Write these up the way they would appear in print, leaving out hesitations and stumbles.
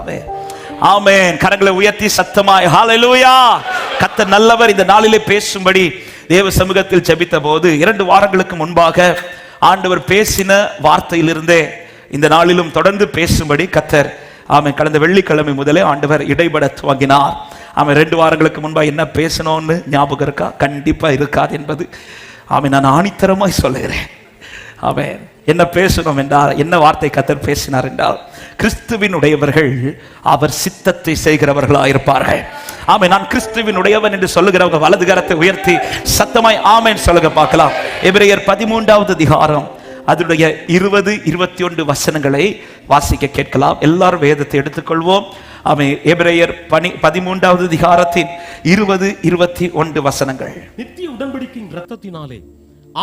ஆமென் ஆமென். கரங்களை உயர்த்தி சத்தமாய் ஹல்லேலூயா. கர்த்தர் நல்லவர். இந்த நாளிலே பேசும்படி தேவ சமூகத்தில் ஜெபித்த போது 2 வாரங்களுக்கு முன்பாக ஆண்டவர் பேசின வார்த்தையிலிருந்தே இந்த நாளிலும் தொடர்ந்து பேசும்படி கர்த்தர் ஆமென் கடந்த வெள்ளிக்கிழமை முதலே ஆண்டவர் இடைபட துவங்கினார். ஆமென் 2 வாரங்களுக்கு முன்பா என்ன பேசணும்னு ஞாபகம் இருக்கா? கண்டிப்பா இருக்காது என்பது ஆமென் நான் ஆணித்தரமாய் சொல்லுகிறேன். ஆமென் என்ன பேசணும் என்றால், என்ன வார்த்தை கர்த்தர் பேசினார் என்றால், கிறிஸ்துவின் உடையவர்கள் அவர் சித்தத்தை செய்கிறவர்களாக இருப்பார்கள். ஆமென். நான் கிறிஸ்துவின் உடையவன் என்று சொல்லுகிறவங்க வலது கரத்தை உயர்த்தி சத்தமாய் ஆமென் சொல்லுங்க பார்க்கலாம். எபிரேயர் 13வது அதிகாரம் அதனுடைய 20-21 வசனங்களை வாசிக்க கேட்கலாம். எல்லாரும் வேதத்தை எடுத்துக்கொள்வோம். ஆமென். எபிரேயர் 13வது அதிகாரத்தின் 20-21 வசனங்கள். நித்திய உடன்படிக்கையின் இரத்தத்தினாலே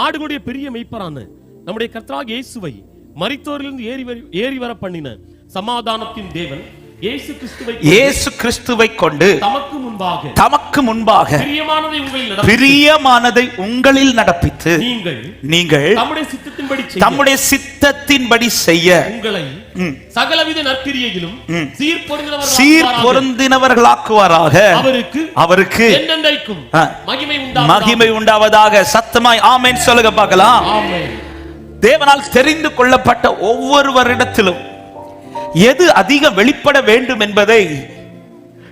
ஆடுகளுடைய பெரிய மெய்ப்பரான நம்முடைய கர்த்தராகிய இயேசுவை மரித்தோரிலிருந்து ஏறி வர பண்ணின சமாதானத்தின் தேவன் இயேசு கிறிஸ்துவை கொண்டு தமக்கு முன்பாக பிரியமானதை உங்களில் நடப்பித்து நீங்கள் தம்முடைய சித்தத்தின்படி செய்ய உங்களை சகலவித நற்கிரியையிலும் சீர்பொருந்தினவர்களாக்குவாராக அவருக்கு மகிமை உண்டாவதாக. சத்தமாய் ஆமென் சொல்லுங்க பார்க்கலாம். தேவனால் தெரிந்து கொள்ளப்பட்ட ஒவ்வொருவரிடத்திலும் எது அதிகம் வெளிப்பட வேண்டும் என்பதை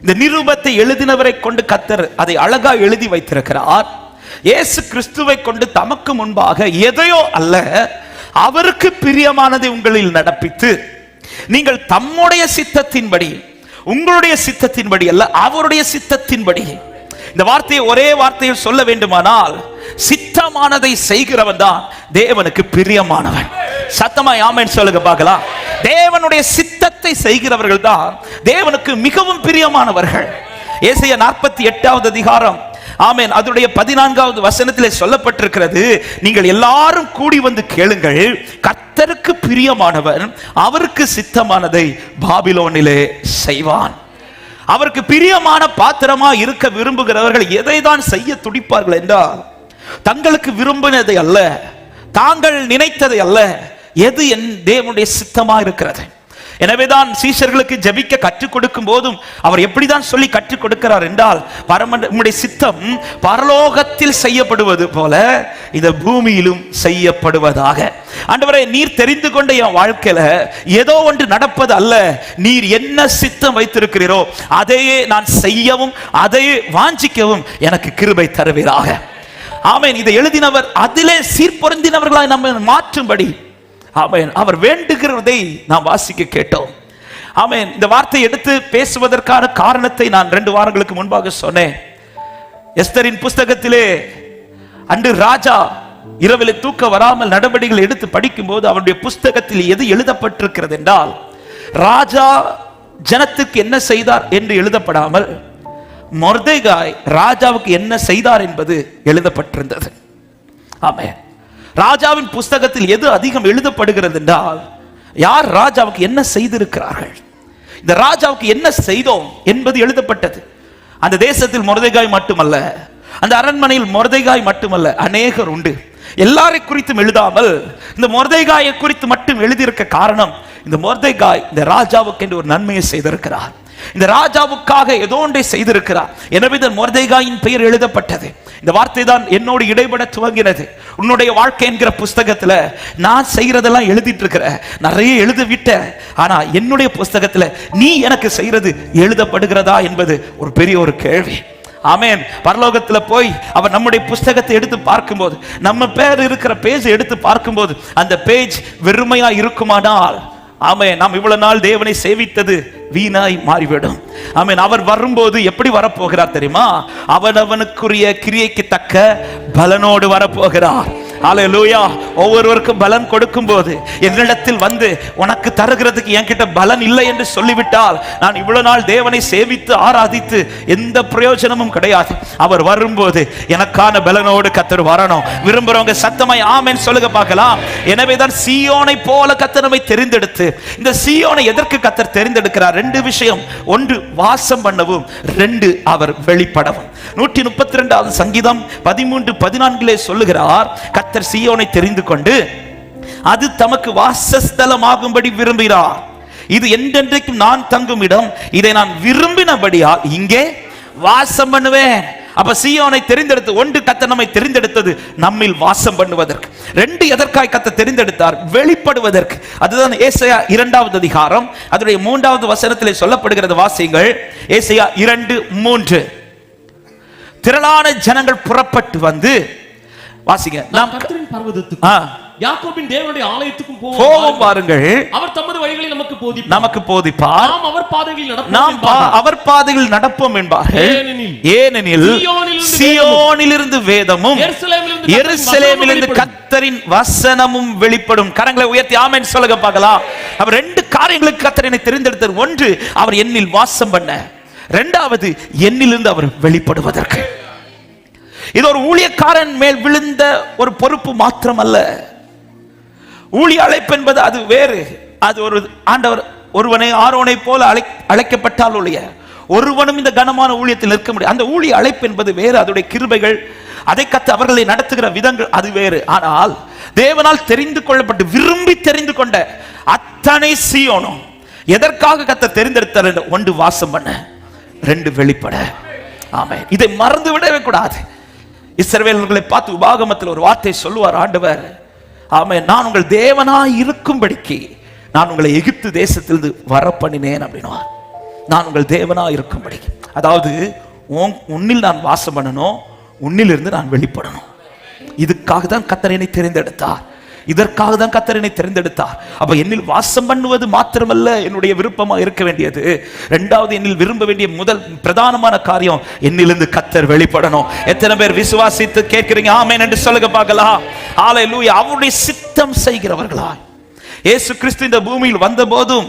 இந்த நிருபத்தை எழுதினவரை கொண்டு கர்த்தர் அதை அழகா எழுதி வைத்திருக்கிறார். இயேசு கிறிஸ்துவை கொண்டு தமக்கு முன்பாக எதையோ அல்ல, அவருக்கு பிரியமானதை உங்களில் நடப்பித்து நீங்கள் தம்முடைய சித்தத்தின்படி, உங்களுடைய சித்தத்தின்படி அல்ல, அவருடைய சித்தத்தின்படி. இந்த வார்த்தையை ஒரே வார்த்தையில் சொல்ல வேண்டுமானால், சித்தமானதை செய்கிறவன் தான் தேவனுக்கு பிரியமானவன். சத்தமாய் ஆமென் சொல்லுங்க பார்க்கலாம். தேவனுடைய சித்தத்தை செய்கிறவர்கள் தான் தேவனுக்கு மிகவும் பிரியமானவர்கள். ஏசாயா 48வது அதிகாரம் ஆமென் அதனுடைய 14வது வசனத்திலே சொல்லப்பட்டிருக்கிறது, நீங்கள் எல்லாரும் கூடி வந்து கேளுங்கள், கர்த்தருக்கு பிரியமானவன் அவருக்கு சித்தமானதை பாபிலோனிலே செய்வான். அவருக்கு பிரியமான பாத்திரமா இருக்க விரும்புகிறவர்கள் எதை தான் செய்ய துடிப்பார்கள் என்றால், தங்களுக்கு விரும்பினதை அல்ல, தாங்கள் நினைத்ததை அல்ல, எது என் தேவனுடைய சித்தமா இருக்கிறது. எனவேதான் சீஷர்களுக்கு ஜெபிக்க கற்றுக் கொடுக்கும் போதும் அவர் எப்படிதான் சொல்லி கற்றுக் கொடுக்கிறார் என்றால், உம்முடைய சித்தம் பரலோகத்தில் செய்யப்படுவது போல இந்த பூமியிலும் செய்யப்படுவதாக. ஆண்டவரே, நீர் தெரிந்து கொண்ட என் வாழ்க்கையில ஏதோ ஒன்று நடப்பது அல்ல, நீர் என்ன சித்தம் வைத்திருக்கிறீரோ அதையே நான் செய்யவும் அதையே வாஞ்சிக்கவும் எனக்கு கிருபை தருவீராக. ஆமென். இதை எழுதினவர் அதிலே சீர்பொருந்தினவர்களாய் நம்ம மாற்றும்படி ஆமென் அவர் வேண்டுகிறதை நாம் வாசிக்க கேட்டோம். ஆமென். இந்த வார்த்தையை எடுத்து பேசுவதற்கான காரணத்தை நான் 2 வாரங்களுக்கு முன்பாக சொன்னேன். எஸ்தரின் புஸ்தகத்திலே அன்று ராஜா இரவில் தூக்க வராமல் நடவடிக்கைகள் எடுத்து படிக்கும் போது அவருடைய புஸ்தகத்தில் எது எழுதப்பட்டிருக்கிறது என்றால், ராஜா ஜனத்துக்கு என்ன செய்தார் என்று எழுதப்படாமல் மொர்தெகாய் ராஜாவுக்கு என்ன செய்தார் என்பது எழுதப்பட்டிருந்தது. ஆமென். ராஜாவின் புஸ்தகத்தில் எது அதிகம் எழுதப்படுகிறது என்றால், யார் ராஜாவுக்கு என்ன செய்திருக்கிறார்கள், இந்த ராஜாவுக்கு என்ன செய்தோம் என்பது எழுதப்பட்டது. அந்த தேசத்தில் மொர்தெகாய் மட்டுமல்ல, அந்த அரண்மனையில் மொர்தெகாய் மட்டுமல்ல, அநேகர் உண்டு. எல்லாரை குறித்தும் எழுதாமல் இந்த மொர்தெகாயை குறித்து மட்டும் எழுதியிருக்க காரணம், இந்த மொர்தெகாய் இந்த ராஜாவுக்கு என்று ஒரு நன்மையை செய்திருக்கிறார், இந்த ராஜாவுக்காக ஏதோ ஒன்றை செய்திருக்கிறார். எனவே தான் மொர்தெகாயின் பெயர் எழுதப்பட்டது. இந்த வார்த்தை தான் என்னோடு இடைபட துவங்கினது. உன்னுடைய வாழ்க்கை என்கிற புஸ்தகத்துல நான் செய்யறதெல்லாம் எழுதிட்டு இருக்கிற, நிறைய எழுதிவிட்ட, ஆனா என்னுடைய புஸ்தகத்துல நீ எனக்கு செய்யறது எழுதப்படுகிறதா என்பது ஒரு பெரிய ஒரு கேள்வி. ஆமென். பரலோகத்துல போய் அவர் நம்முடைய புஸ்தகத்தை எடுத்து பார்க்கும்போது, நம்ம பேர் இருக்கிற பேஜ் எடுத்து பார்க்கும்போது அந்த பேஜ் வெறுமையா இருக்குமானால், ஆமென், நாம் இவ்வளவு நாள் தேவனை சேவித்தது வீணாய் மாறிவிடும். ஆமென். அவர் வரும்போது எப்படி வரப்போகிறார் தெரியுமா? அவனவனுக்குரிய கிரியைக்கு தக்க பலனோடு வரப்போகிறார். ஹல்லேலூயா. ஒவ்வொருவருக்கும் பலன் கொடுக்கும் போது, என்னிடத்தில் வந்து உனக்கு தருகிறதுக்கு என்கிட்ட பலன் இல்லை என்று சொல்லிவிட்டால், நான் இவ்வளவு நாள் தேவனை சேவித்து ஆராதித்து எந்த பிரயோஜனமும் கிடையாது. அவர் வரும்போது எனக்கான பலனோடு கர்த்தர் வரணும். விரும்புறவங்க சத்தமாய் ஆமென் சொல்லுங்க பார்க்கலாம். எனவே தான் சீயோனை போல கர்த்தர் நம்மை தெரிந்தெடுத்து, இந்த சீயோனை எதற்கு கர்த்தர் தெரிந்தெடுக்கிறார்? 2 விஷயம். 1 வாசம் பண்ணவும், 2 அவர் வெளிப்படவும். 132வது சங்கீதம் 13-14 சொல்லுகிறார், கர்த்தர் சீயோனை தெரிந்து கொண்டு அது தமக்கு வாசஸ்தலமாகும்படி விரும்புகிறார். இது என்றென்றைக்கும் நான் தங்கும் இடம், இதை நான் விரும்பினபடியால் இங்கே வாசம் பண்ணுவேன். அப்ப சீயோனை தெரிந்தெடுத்து, ஒன்று கர்த்தர் நம்மை தெரிந்தெடுத்தது நம்மில் வாசம் பண்ணுவதற்கு, ரெண்டு எதற்காய் கர்த்தர் தெரிந்தெடுத்தார்? வெளிப்படுவதற்கு. அதுதான் ஏசாயா 2வது அதிகாரம் அதனுடைய 3வது வசனத்திலே சொல்லப்படுகிறது. வாசியுங்கள், ஏசாயா 2:3. திரளான ஜனங்கள் புறப்பட்டு வந்து, வாசிங்க, நாம் கர்த்தரின் பர்வதத்துக்கு யாக்கோபின் தேவனுடைய ஆலயத்துக்கும் போவோம் பாருங்கள். அவர் தமது வழிகளை நமக்கு போதிப்பார். நாம் அவர் பாதைகளில் நடப்போம், நாம் அவர் பாதைகளில் நடப்போம் என்பார்கள். ஏனெனில் சீயோனிலிருந்து வேதமும் எருசலேமிலிருந்து கர்த்தரின் வசனமும் வெளிப்படும். கரங்களை உயர்த்தி ஆமென் சொல்லுங்க பார்க்கலாம். அவர் ரெண்டு காரியங்களுக்கு கர்த்தர் என்னை தெரிந்தெடுத்தார். ஒன்று, அவர் என்னில் வாசம் பண்ண. இரண்டாவது, என்னிலிருந்து அவர் வெளிப்படுவதற்கு. இது ஒரு ஊழியக்காரன் மேல் விழுந்த ஒரு பொறுப்பு மாத்திரம் அல்ல. ஊழிய அழைப்பு என்பது அது வேறு. அது ஒரு ஆண்டவர் ஒருவனை ஆரோனை போல அழைக்கப்பட்டால் ஒழிய ஒருவனும் இந்த கனமான ஊழியத்தில் நிற்க முடியும். அந்த ஊழிய அழைப்பு என்பது வேறு. அதோடைய கிருபைகள், அதை கத்து அவர்களை நடத்துகிற விதங்கள் அது வேறு. ஆனால் தேவனால் தெரிந்து கொள்ளப்பட்டு விரும்பி தெரிந்து கொண்ட அத்தனை சீயோனும் எதற்காக கத்த தெரிந்தெடுத்தார்? ஒன்று, வாசம் பண்ண. ரெண்டு, வெளிப்பட. ஆமென். இதை மறந்து விடவே கூடாது. இஸ்ரவேலர்களை பார்த்து உபாகமத்தில் ஒரு வார்த்தை சொல்லுவார் ஆண்டவர். ஆமென். நான் உங்கள் தேவனாய் இருக்கும்படிக்கு நான் உங்களை எகிப்து தேசத்திலிருந்து வர பண்ணினேன் அப்படின்னுவார். நான் உங்கள் தேவனாய் இருக்கும்படிக்கு, அதாவது உன்னில் நான் வாசம் பண்ணணும், உன்னிலிருந்து நான் வெளிப்படணும். இதுக்காக தான் கர்த்தர் என்னை தெரிந்தெடுத்தார். இதற்காக தான் கர்த்தர் என்னை தெரிந்தெடுத்தார். அப்ப என்னில் வாசம் பண்ணுவது மாத்திரமல்ல என்னுடைய விருப்பமா இருக்க வேண்டியது. இரண்டாவது, என்னில் விரும்ப வேண்டிய முதல் பிரதானமான காரியம், என்னிலிருந்து கர்த்தர் வெளிப்படணும். எத்தனை பேர் விசுவாசித்து கேட்கிறீங்க? ஆமென் என்று சொல்லுங்க பார்க்கலாம். ஹல்லேலூயா. அவருடைய சித்தம் செய்கிறவர்களாய் இயேசு கிறிஸ்து இந்த பூமியில் வந்த போதும்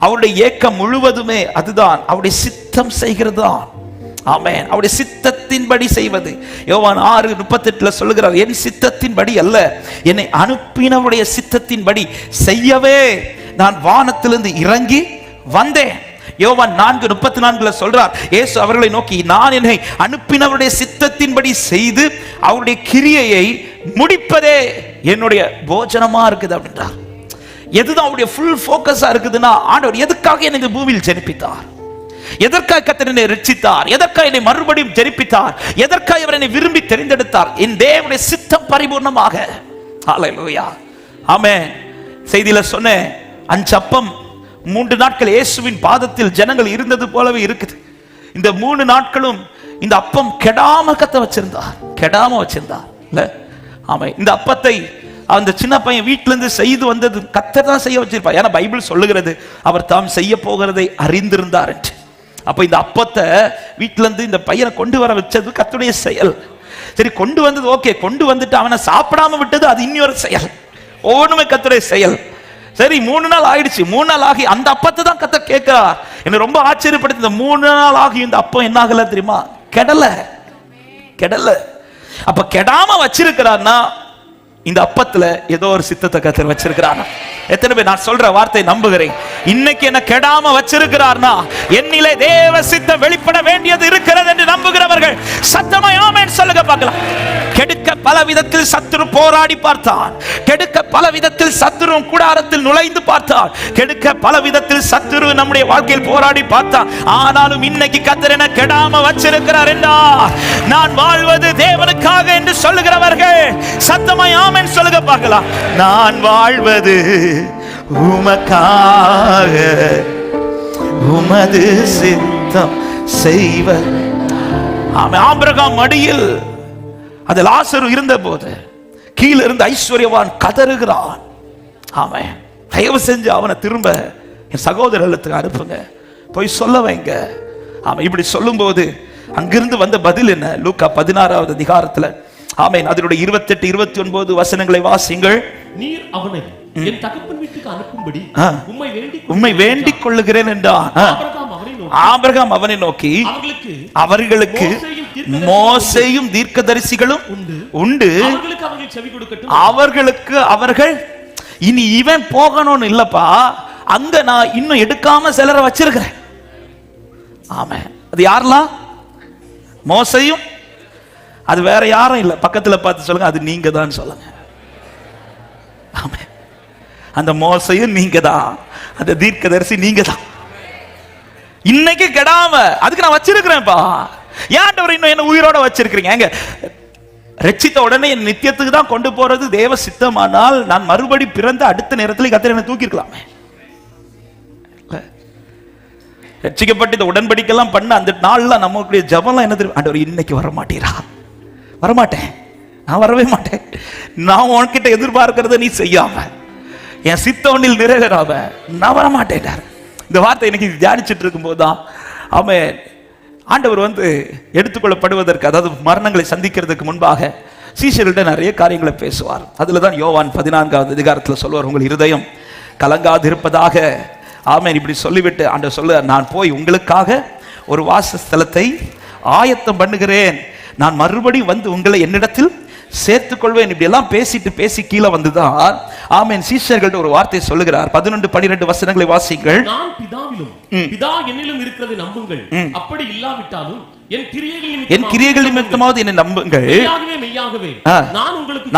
அவருடைய ஏக்கம் முழுவதுமே அதுதான், அவருடைய சித்தம் செய்கிறது தான். ஆமென். அவருடைய சித்தத்தின்படி செய்வது. யோவான் 6:38 சொல்லுகிறார், என் சித்தத்தின்படி அல்ல, என்னை அனுப்பினவருடைய சித்தத்தின்படி செய்யவே நான் வானத்திலிருந்து இறங்கி வந்தேன். யோவான் 4:34 சொல்றார், இயேசு அவர்களை நோக்கி, நான் என்னை அனுப்பினவருடைய சித்தத்தின்படி செய்து அவருடைய கிரியையை முடிப்பதே என்னுடைய போஜனமா இருக்குது அப்படின்றார். எதுதான் அவருடைய ஃபுல் ஃபோக்கஸா இருக்குதுன்னா, ஆண்டவர் எதுக்காக என்னை பூமியில் ஜெனிப்பித்தார், எதற்காக கர்த்தர் என்னை ரட்சித்தார், எதற்காக என்னை மறுபடியும் ஜெனிப்பித்தார், எதற்காக அவர் என்னை விரும்பி தெரிந்தெடுத்தார், என் தேவனுடைய சித்தம் பரிபூர்ணமாக. ஹல்லேலூயா. ஆமென். செய்தியில சொன்னேன், 5 அப்பம் 3 நாட்கள் இயேசுவின் பாதத்தில் ஜனங்கள் இருந்தது போலவே இருக்குது. இந்த 3 நாட்களும் இந்த அப்பம் கெடாம கத்த வச்சிருந்தார், கெடாம வச்சிருந்தார் இல்ல? ஆமா. இந்த அப்பத்தை அந்த சின்ன பையன் வீட்டில இருந்து செய்து வந்தது கர்த்தர் தான் செய்ய வச்சிருப்பார். ஏன்னா பைபிள் சொல்லுகிறது, அவர் தாம் செய்ய போகிறதை அறிந்திருந்தார் என்று. அப்ப இந்த அப்பத்தை வீட்டில இருந்து இந்த பையனை கொண்டு வர வச்சது கர்த்தருடைய செயல். சரி, கொண்டு வந்தது ஓகே, கொண்டு வந்துட்டு அவனை சாப்பிடாம விட்டது அது இன்னொரு செயல். ஒவ்வொன்றுமே கர்த்தருடைய செயல். சரி, 3 நாள் ஆயிடுச்சு. 3 நாள் ஆகி அந்த அப்பத்தை தான் கர்த்தர் கேட்கிறார். என்ன ரொம்ப ஆச்சரியப்படுத்தி, இந்த 3 நாள் ஆகி இந்த அப்பம் என்ன ஆகல தெரியுமா? கெடல. கெடல. அப்ப கெடாம வச்சிருக்கிறார்னா இந்த அப்பத்துல ஏதோ ஒரு சித்தத்தை கர்த்தர் வச்சிருக்கிறார். எத்தனை பேர் நான் சொல்ற வார்த்தை நம்புகிறேன்? இன்னைக்கு என்ன கெடாம வச்சிருக்கிறார்னா என்னிலே தேவ சித்தம் வெளிப்பட வேண்டியது இருக்கிறது என்று நம்புகிறவர்கள் சத்தமா ஆமென் சொல்லுங்க பார்க்கலாம். கெடுக்க பல விதத்தில் சத்துரு போராடி பார்த்தான், கெடுக்க பல விதத்தில் சத்துரு கூடாரத்தில் நுழைந்து பார்த்தான், கெடுக்க பல விதத்தில் சத்துரு நம்முடைய வாழ்க்கையில் போராடி பார்த்தான். ஆனாலும் இன்னைக்கு கர்த்தர் என்ன கெடாம வச்சிருக்கிறார் என்றார். நான் வாழ்வது தேவனுக்காக என்று சொல்லுகிறவர்கள் சத்தமா ஆமென் சொல்லுங்க பார்க்கலாம். நான் வாழ்வது உமக்காக, உமது சித்தம் செய்வ. ஆபிரகாம் மடியில் அது லாசரு இருந்த போது கீழே இருந்து ஐஸ்வர்யவான் கதறுகிறான். ஆமென். தயவு செஞ்சு அவனை திரும்ப என் சகோதரர்களுக்கு அனுப்புங்க, போய் சொல்ல வைங்க. ஆமா, இப்படி சொல்லும் போது அங்கிருந்து வந்த பதில் என்ன? லூக்கா 16வது அதிகாரத்துல ஆமென் அதனுடைய 28, 29 வசனங்களை வாசிங்கள். நீர் அவனை என் தகப்பன் வீட்டுக்கு அனுப்பும்படி உம்மை வேண்டிக் கொள்ளுகிறேன் என்றான். ஆபிரகாம் அவனை நோக்கி, அவர்களுக்கு மோசேயும் தீர்க்கதரிசிகளும் உண்டு, அவர்களுக்கு அவர்கள் இனி இவன் போகணும்னு இல்லப்பா, அங்க நான் இன்னும் எடுக்காம சிலரை வச்சிருக்கிறேன். ஆமென். அது யாரெல்லாம்? மோசேயும், அது வேற யாரும் இல்ல. பக்கத்துல பார்த்து சொல்லுங்க, அது நீங்க தான் சொல்லுங்க. ஆமென். அந்த மோசையும் நீங்க தான், அந்த தீர்க்கதரிசி நீங்க தான். இன்னைக்கு கெடாம அதுக்கு நான் வச்சிருக்கிறேன்ப்பா. ஏன்டவர் இன்னும் என்ன உயிரோட வச்சிருக்கிறீங்க? எங்க ரட்சித்த உடனே என் நித்தியத்துக்கு தான் கொண்டு போறது தேவ சித்தமானால் நான் மறுபடி பிறந்த அடுத்த நேரத்தில் கர்த்தர் என்ன தூக்கிருக்கலாமே. ரட்சிக்கப்பட்டு இந்த உடன்படிக்கைலாம் பண்ண அந்த நாள்ல நம்மளுடைய ஜபம்லாம் என்ன தெரியும்? ஆண்டவர் இன்னைக்கு வர மாட்டீரா? வரமாட்டேன், நான் வரவே மாட்டேன். நான் உன்கிட்ட எதிர்பார்க்கிறத நீ செய்யாம, என் சித்தவனில் நிறைவேறாம நான் வரமாட்டேன். இந்த வார்த்தை இன்னைக்கு தியானிச்சுட்டு இருக்கும் போதுதான் அவன் ஆண்டவர் எடுத்துக்கொள்ளப்படுவதற்கு, அதாவது மரணங்களை சந்திக்கிறதுக்கு முன்பாக சீஷர்கள்ட்ட நிறைய காரியங்களை பேசுவார். அதுல தான் யோவான் 14வது அதிகாரத்தில் சொல்வார், உங்கள் இருதயம் கலங்காது இருப்பதாக. ஆமென். இப்படி சொல்லிவிட்டு ஆண்டவர் சொல்லுவார், நான் போய் உங்களுக்காக ஒரு வாசஸ்தலத்தை ஆயத்தம் பண்ணுகிறேன், நான் மறுபடி உங்களை என்னிடத்தில் சேர்த்துக் கொள்வேன். இப்படி எல்லாம் பேசி கீழே வந்துதான் ஆமென் சீஷர்கள்ட்ட ஒரு வார்த்தை சொல்லுகிறார். 11-12 வசனங்களை வாசிங்கள். நான் பிதாவிலும் பிதா என்னிலும் இருக்கிறதை நம்புங்கள், அப்படி இல்லாவிட்டாலும் என் கிரியைகள் நிமித்தமாவது என்னை நம்புங்கள். மெய்யாகவே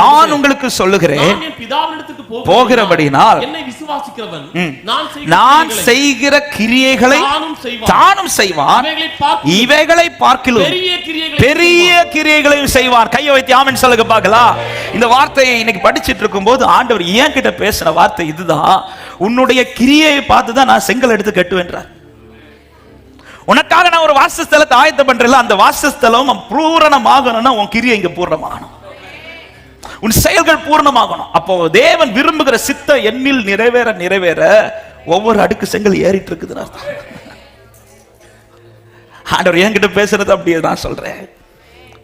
நான் உங்களுக்கு சொல்லுகிறேன், போகிறபடினால் என்னை விசுவாசிக்கிறவன் நான் செய்கிற கிரியைகளை தானும் செய்வான், இவைகளை பார்க்கிலும் பெரிய கிரியைகளையும் செய்வான். கையை வைத்து ஆமென் சொல்லுங்க பார்க்கலாம். இந்த வார்த்தையை இன்னைக்கு படிச்சிட்டு இருக்கும் போது ஆண்டவர் ஏன் கிட்ட பேசின வார்த்தை இதுதான், உன்னுடைய கிரியையை பார்த்து தான் நான் செங்கல் எடுத்து கட்டுவேன்றார். உனக்காக நான் ஒரு வாசஸ்தலத்தை ஆயத்தம் பண்றேன், அந்த வாசஸ்தலம் பூரணமாகணும்னா உன் கிரியை இங்க பூர்ணமாகணும், உன் செயல்கள் பூர்ணமாகணும். அப்போ தேவன் விரும்புகிற சித்த எண்ணில் நிறைவேற ஒவ்வொரு அடுக்கு செங்கல் ஏறிட்டு இருக்குதுன்னு அர்த்தம். ஆண்டவர் என்கிட்ட பேசுறது அப்படியே நான் சொல்றேன்.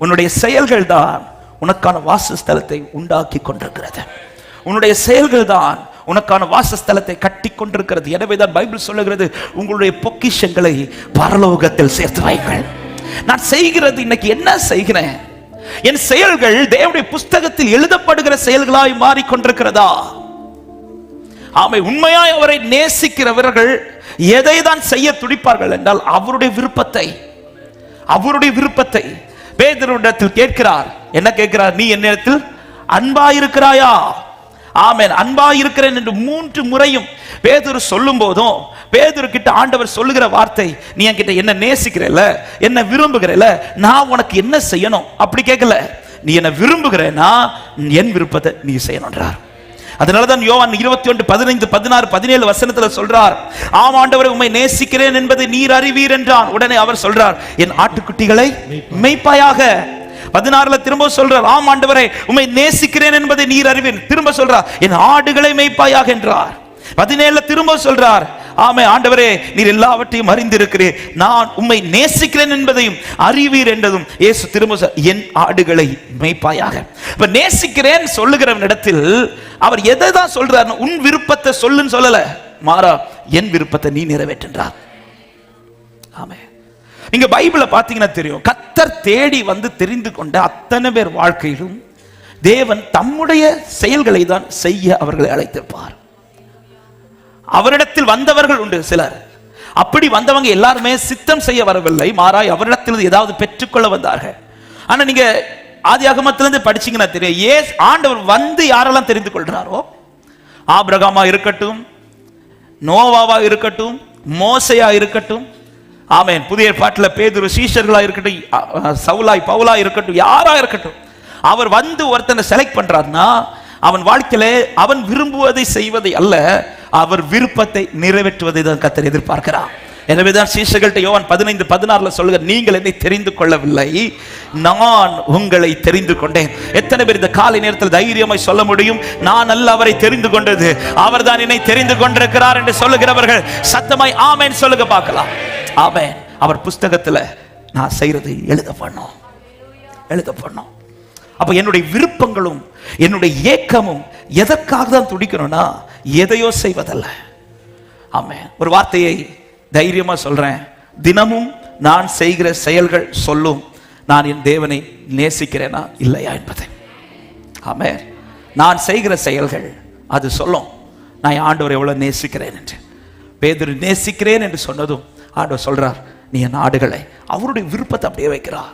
உன்னுடைய செயல்கள் தான் உனக்கான வாசஸ்தலத்தை உண்டாக்கி கொண்டிருக்கிறது. உன்னுடைய செயல்கள் தான் உனக்கான வாசஸ்தலத்தை கட்டி கொண்டிருக்கிறது. எனவேதான் பைபிள் சொல்லுகிறது, உங்களுடைய பொக்கிஷங்களை பரலோகத்தில் சேர்த்து வைங்கள். நான் செய்கிறது இன்னைக்கு என்ன செய்கிறேன்? என் செயல்கள் தேவனுடைய புஸ்தகத்தில் எழுதப்படுகிற செயல்களாய் மாறிக்கொண்டிருக்கிறதா? ஆமை. உண்மையாய் அவரை நேசிக்கிறவர்கள் எதை தான் செய்ய துடிப்பார்கள் என்றால் அவருடைய விருப்பத்தை பேதுருவிடத்தில் கேட்கிறார். என்ன கேட்கிறார்? நீ என்னிடத்தில் அன்பாயிருக்கிறாயா? ஆமென். அன்பாயிருக்கிறேன் என்று 3 முறையும் பேதுரு சொல்லும் போதும் பேதுரு கிட்ட ஆண்டவர் சொல்லுகிற வார்த்தை, நீ என்கிட்ட என்ன நேசிக்கிறல, என்ன விரும்புகிறல, நான் உனக்கு என்ன செய்யணும் அப்படி கேட்கல. நீ என்ன விரும்புகிறேன்னா என் விருப்பத்தை நீ செய்யணும்ன்றார். அதனாலதான் யோவான் 21:15-16-17 வசனத்துல சொல்றார், ஆம் ஆண்டவரே உம்மை நேசிக்கிறேன் என்பதை நீர் அறிவீர் என்றான். உடனே அவர் சொல்றார், என் ஆட்டுக்குட்டிகளை மேய்ப்பாயாக. 16 திரும்ப சொல்றார், ஆம் ஆண்டவரே உம்மை நேசிக்கிறேன் என்பதை நீர் அறிவீர். திரும்ப சொல்றார், என் ஆடுகளை மேய்ப்பாயாக என்றார். 17 திரும்ப சொல்றார், ஆமே ஆண்டவரே நீர் எல்லாவற்றையும் அறிந்திருக்கிறீர், நான் உம்மை நேசிக்கிறேன் என்பதையும் அறிவீர் என்றதும் இயேசு திரும்ப என் ஆடுகளை மேய்ப்பாயாக. இப்ப நேசிக்கிறேன் சொல்லுகிறவன் இடத்தில் அவர் எதை தான் சொல்றார்? உன் விருப்பத்தை சொல்லுன்னு சொல்லல, மாறா என் விருப்பத்தை நீ நிறைவேற்றார். ஆமே. நீங்க பைபிளை பார்த்தீங்கன்னா தெரியும், கர்த்தர் தேடி தெரிந்து கொண்ட அத்தனை பேர் வாழ்க்கையிலும் தேவன் தம்முடைய செயல்களை தான் செய்ய அவர்களை அழைத்திருப்பார். அவரிடத்தில் வந்தவர்கள் உண்டு சிலர், அப்படி வந்தவங்க எல்லாருமே சித்தம் செய்ய வரவில்லை, மாறாய் அவரிடத்தில் ஏதாவது பெற்றுக்கொள்ள வந்தார்கள். ஆனா நீங்க ஆதியாகமத்திலிருந்து படிச்சீங்கன்னா தெரியும், ஆண்டவர் யாரெல்லாம் தெரிந்து கொள்றாரோ, ஆபிரகாமா இருக்கட்டும், நோவாவா இருக்கட்டும், மோசையா இருக்கட்டும், ஆமென், புதிய ஏற்பாட்டில் பேதுரு சீஷர்களா இருக்கட்டும், சவுலாய் பவுலா இருக்கட்டும், யாரா இருக்கட்டும், அவர் ஒருத்தனை செலக்ட் பண்றாருன்னா அவன் வாழ்க்கையில அவன் விரும்புவதை செய்வதை அல்ல, அவர் விருப்பத்தை நிறைவேற்றுவதை தான் கர்த்தர் எதிர்பார்க்கிறார். எனவேதான் சீஷர்கள்ட்ட யோவான் 15:16 சொல்லுங்க, நீங்கள் என்னை தெரிந்து கொள்ளவில்லை, நான் உங்களை தெரிந்து கொண்டேன். எத்தனை பேர் இந்த காலை நேரத்தில் தைரியமாய் சொல்ல முடியும், நான் அல்ல அவரை தெரிந்து கொண்டது, அவர் தான் என்னை தெரிந்து கொண்டிருக்கிறார் என்று சொல்லுகிறவர்கள் சத்தமாய் ஆமென் சொல்லுங்க பார்க்கலாம். ஆமென். அவர் புஸ்தகத்துல நான் செய்யறது எழுத பண்ணோம். அப்ப என்னுடைய விருப்பங்களும் என்னுடைய ஏக்கமும் எதற்காக தான் துடிக்கணும்னா எதையோ செய்வதல்ல. ஆமென். ஒரு வார்த்தையை தைரியமா சொல்றேன், தினமும் நான் செய்கிற செயல்கள் சொல்லும் நான் என் தேவனை நேசிக்கிறேனா இல்லையா என்பதை. ஆமென். நான் செய்கிற செயல்கள் அது சொல்லும் நான் என் ஆண்டவரை எவ்வளவு நேசிக்கிறேன் என்று. பேதுரு நேசிக்கிறேன் என்று சொன்னதும் ஆண்டவர் சொல்றார், நீ என் ஆடுகளை, அவருடைய விருப்பத்தை அப்படியே வைக்கிறார்,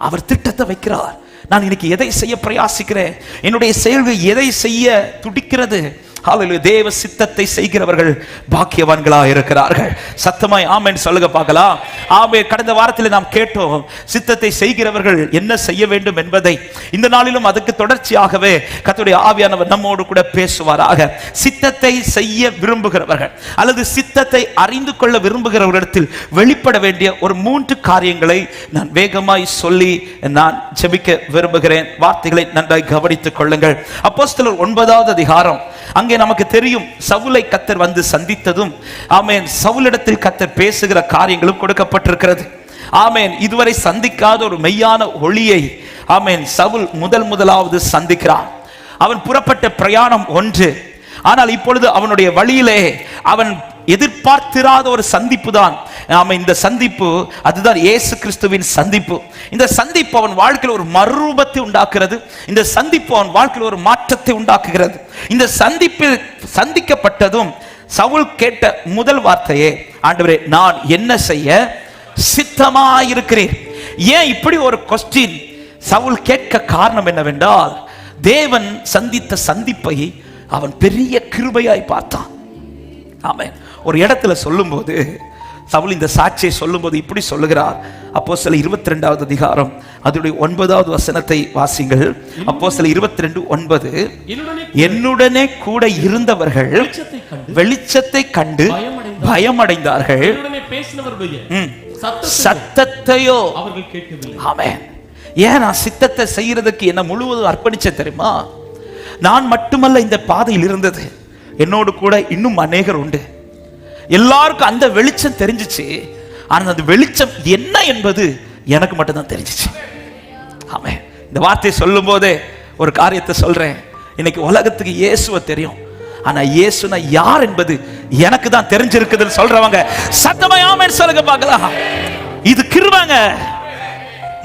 அவர் திட்டத்தை வைக்கிறார். நான் இன்னைக்கு எதை செய்ய பிரயாசிக்கிறேன், என்னுடைய செயல்கள் எதை செய்ய துடிக்கிறது, ஹalleluya. தேவ சித்தத்தை செய்கிறவர்கள் பாக்கியவான்களா இருக்கிறார்கள். சத்தமாய் ஆமென் சொல்லுங்க பார்க்கலாம். ஆமே. கடந்த வாரத்தில் நாம் கேட்டோம், சித்தத்தை செய்கிறவர்கள் என்ன செய்ய வேண்டும் என்பதை. இந்த நாளிலும் அதுக்கு தொடர்ச்சியாகவே கர்த்தருடைய ஆவியானவர் நம்மோடு கூட பேசுவாராக. சித்தத்தை செய்ய விரும்புகிறவர்கள் அல்லது சித்தத்தை அறிந்து கொள்ள விரும்புகிறவர்களிடத்தில் வெளிப்பட வேண்டிய ஒரு 3 காரியங்களை நான் வேகமாய் சொல்லி நான் ஜெபிக்க விரும்புகிறேன். வார்த்தைகளை நன்றாய் கவனித்துக் கொள்ளுங்கள். அப்போஸ்தலர் 9வது அதிகாரம். அங்கே நமக்கு தெரியும், சவுலை கர்த்தர் வந்து சந்தித்ததும் ஆமென், சவுலிடத்தில் கர்த்தர் பேசுகிற காரியங்களும் கொடுக்கப்பட்டிருக்கிறது. ஆமென். இதுவரை சந்திக்காத ஒரு மெய்யான ஒளியை ஆமென் சவுல் முதலாவது சந்திக்கிறான். அவன் புறப்பட்ட பிரயாணம் ஒன்று, ஆனால் இப்பொழுது அவனுடைய வழியிலே அவன் எதிர்பார்த்திராத ஒரு சந்திப்பு தான் இந்த சந்திப்பு. அதுதான் இயேசு கிறிஸ்துவின் சந்திப்பு. இந்த சந்திப்பு அவன் வாழ்க்கையில் ஒரு மறுரூபத்தை உண்டாக்குகிறது. இந்த சந்திப்பு அவன் வாழ்க்கையில் ஒரு மாற்றத்தை உண்டாக்குகிறது. இந்த சந்திப்பில் சந்திக்கப்பட்டதும் சவுல் கேட்ட முதல் வார்த்தையே, ஆண்டவரே நான் என்ன செய்ய சித்தமாயிருக்கிறேன். ஏன் இப்படி ஒரு கொஸ்டின் சவுல் கேட்க காரணம் என்னவென்றால், தேவன் சந்தித்த சந்திப்பை அவன் பெரிய கிருபையாய் பார்த்தான். ஆமென். ஒரு இடத்துல சொல்லும்போது சவுல் இந்த சாட்சியை சொல்லும்போது இப்படி சொல்லுகிறார். அப்போஸ்தலர் 22வது அதிகாரம் அதனுடைய 9வது வசனத்தை வாசிங்கள். அப்போஸ்தலர் 22:9, என்னுடனே கூட இருந்தவர்கள் வெளிச்சத்தை கண்டு பயமடைந்தார்கள், சத்தத்தையோ அவர்கள் கேட்கவில்லை. ஆமென். ஏன் நான் சித்தத்தை செய்யறதுக்கு என்ன முழுவதும் அர்ப்பணிச்ச தெரியுமா? நான் மட்டுமல்ல இந்த பாதையில் இருந்தது, என்னோடு கூட இன்னும் அநேகர் உண்டு. எல்லாருக்கும் அந்த வெளிச்சம் தெரிஞ்சிச்சு, ஆனா அந்த வெளிச்சம் என்ன என்பது எனக்கு மட்டும்தான் தெரிஞ்சிச்சு. ஆமென். இந்த வார்த்தையை சொல்லும் போதே ஒரு காரியத்தை சொல்றேன். இன்னைக்கு உலகத்துக்கு இயேசுவை தெரியும், ஆனா இயேசுனா யார் என்பது எனக்கு தான் தெரிஞ்சிருக்குதுன்னு சொல்றவங்க சத்தமா ஆமென் சொல்லுங்க பார்க்கலாம். இது கிருபைங்க.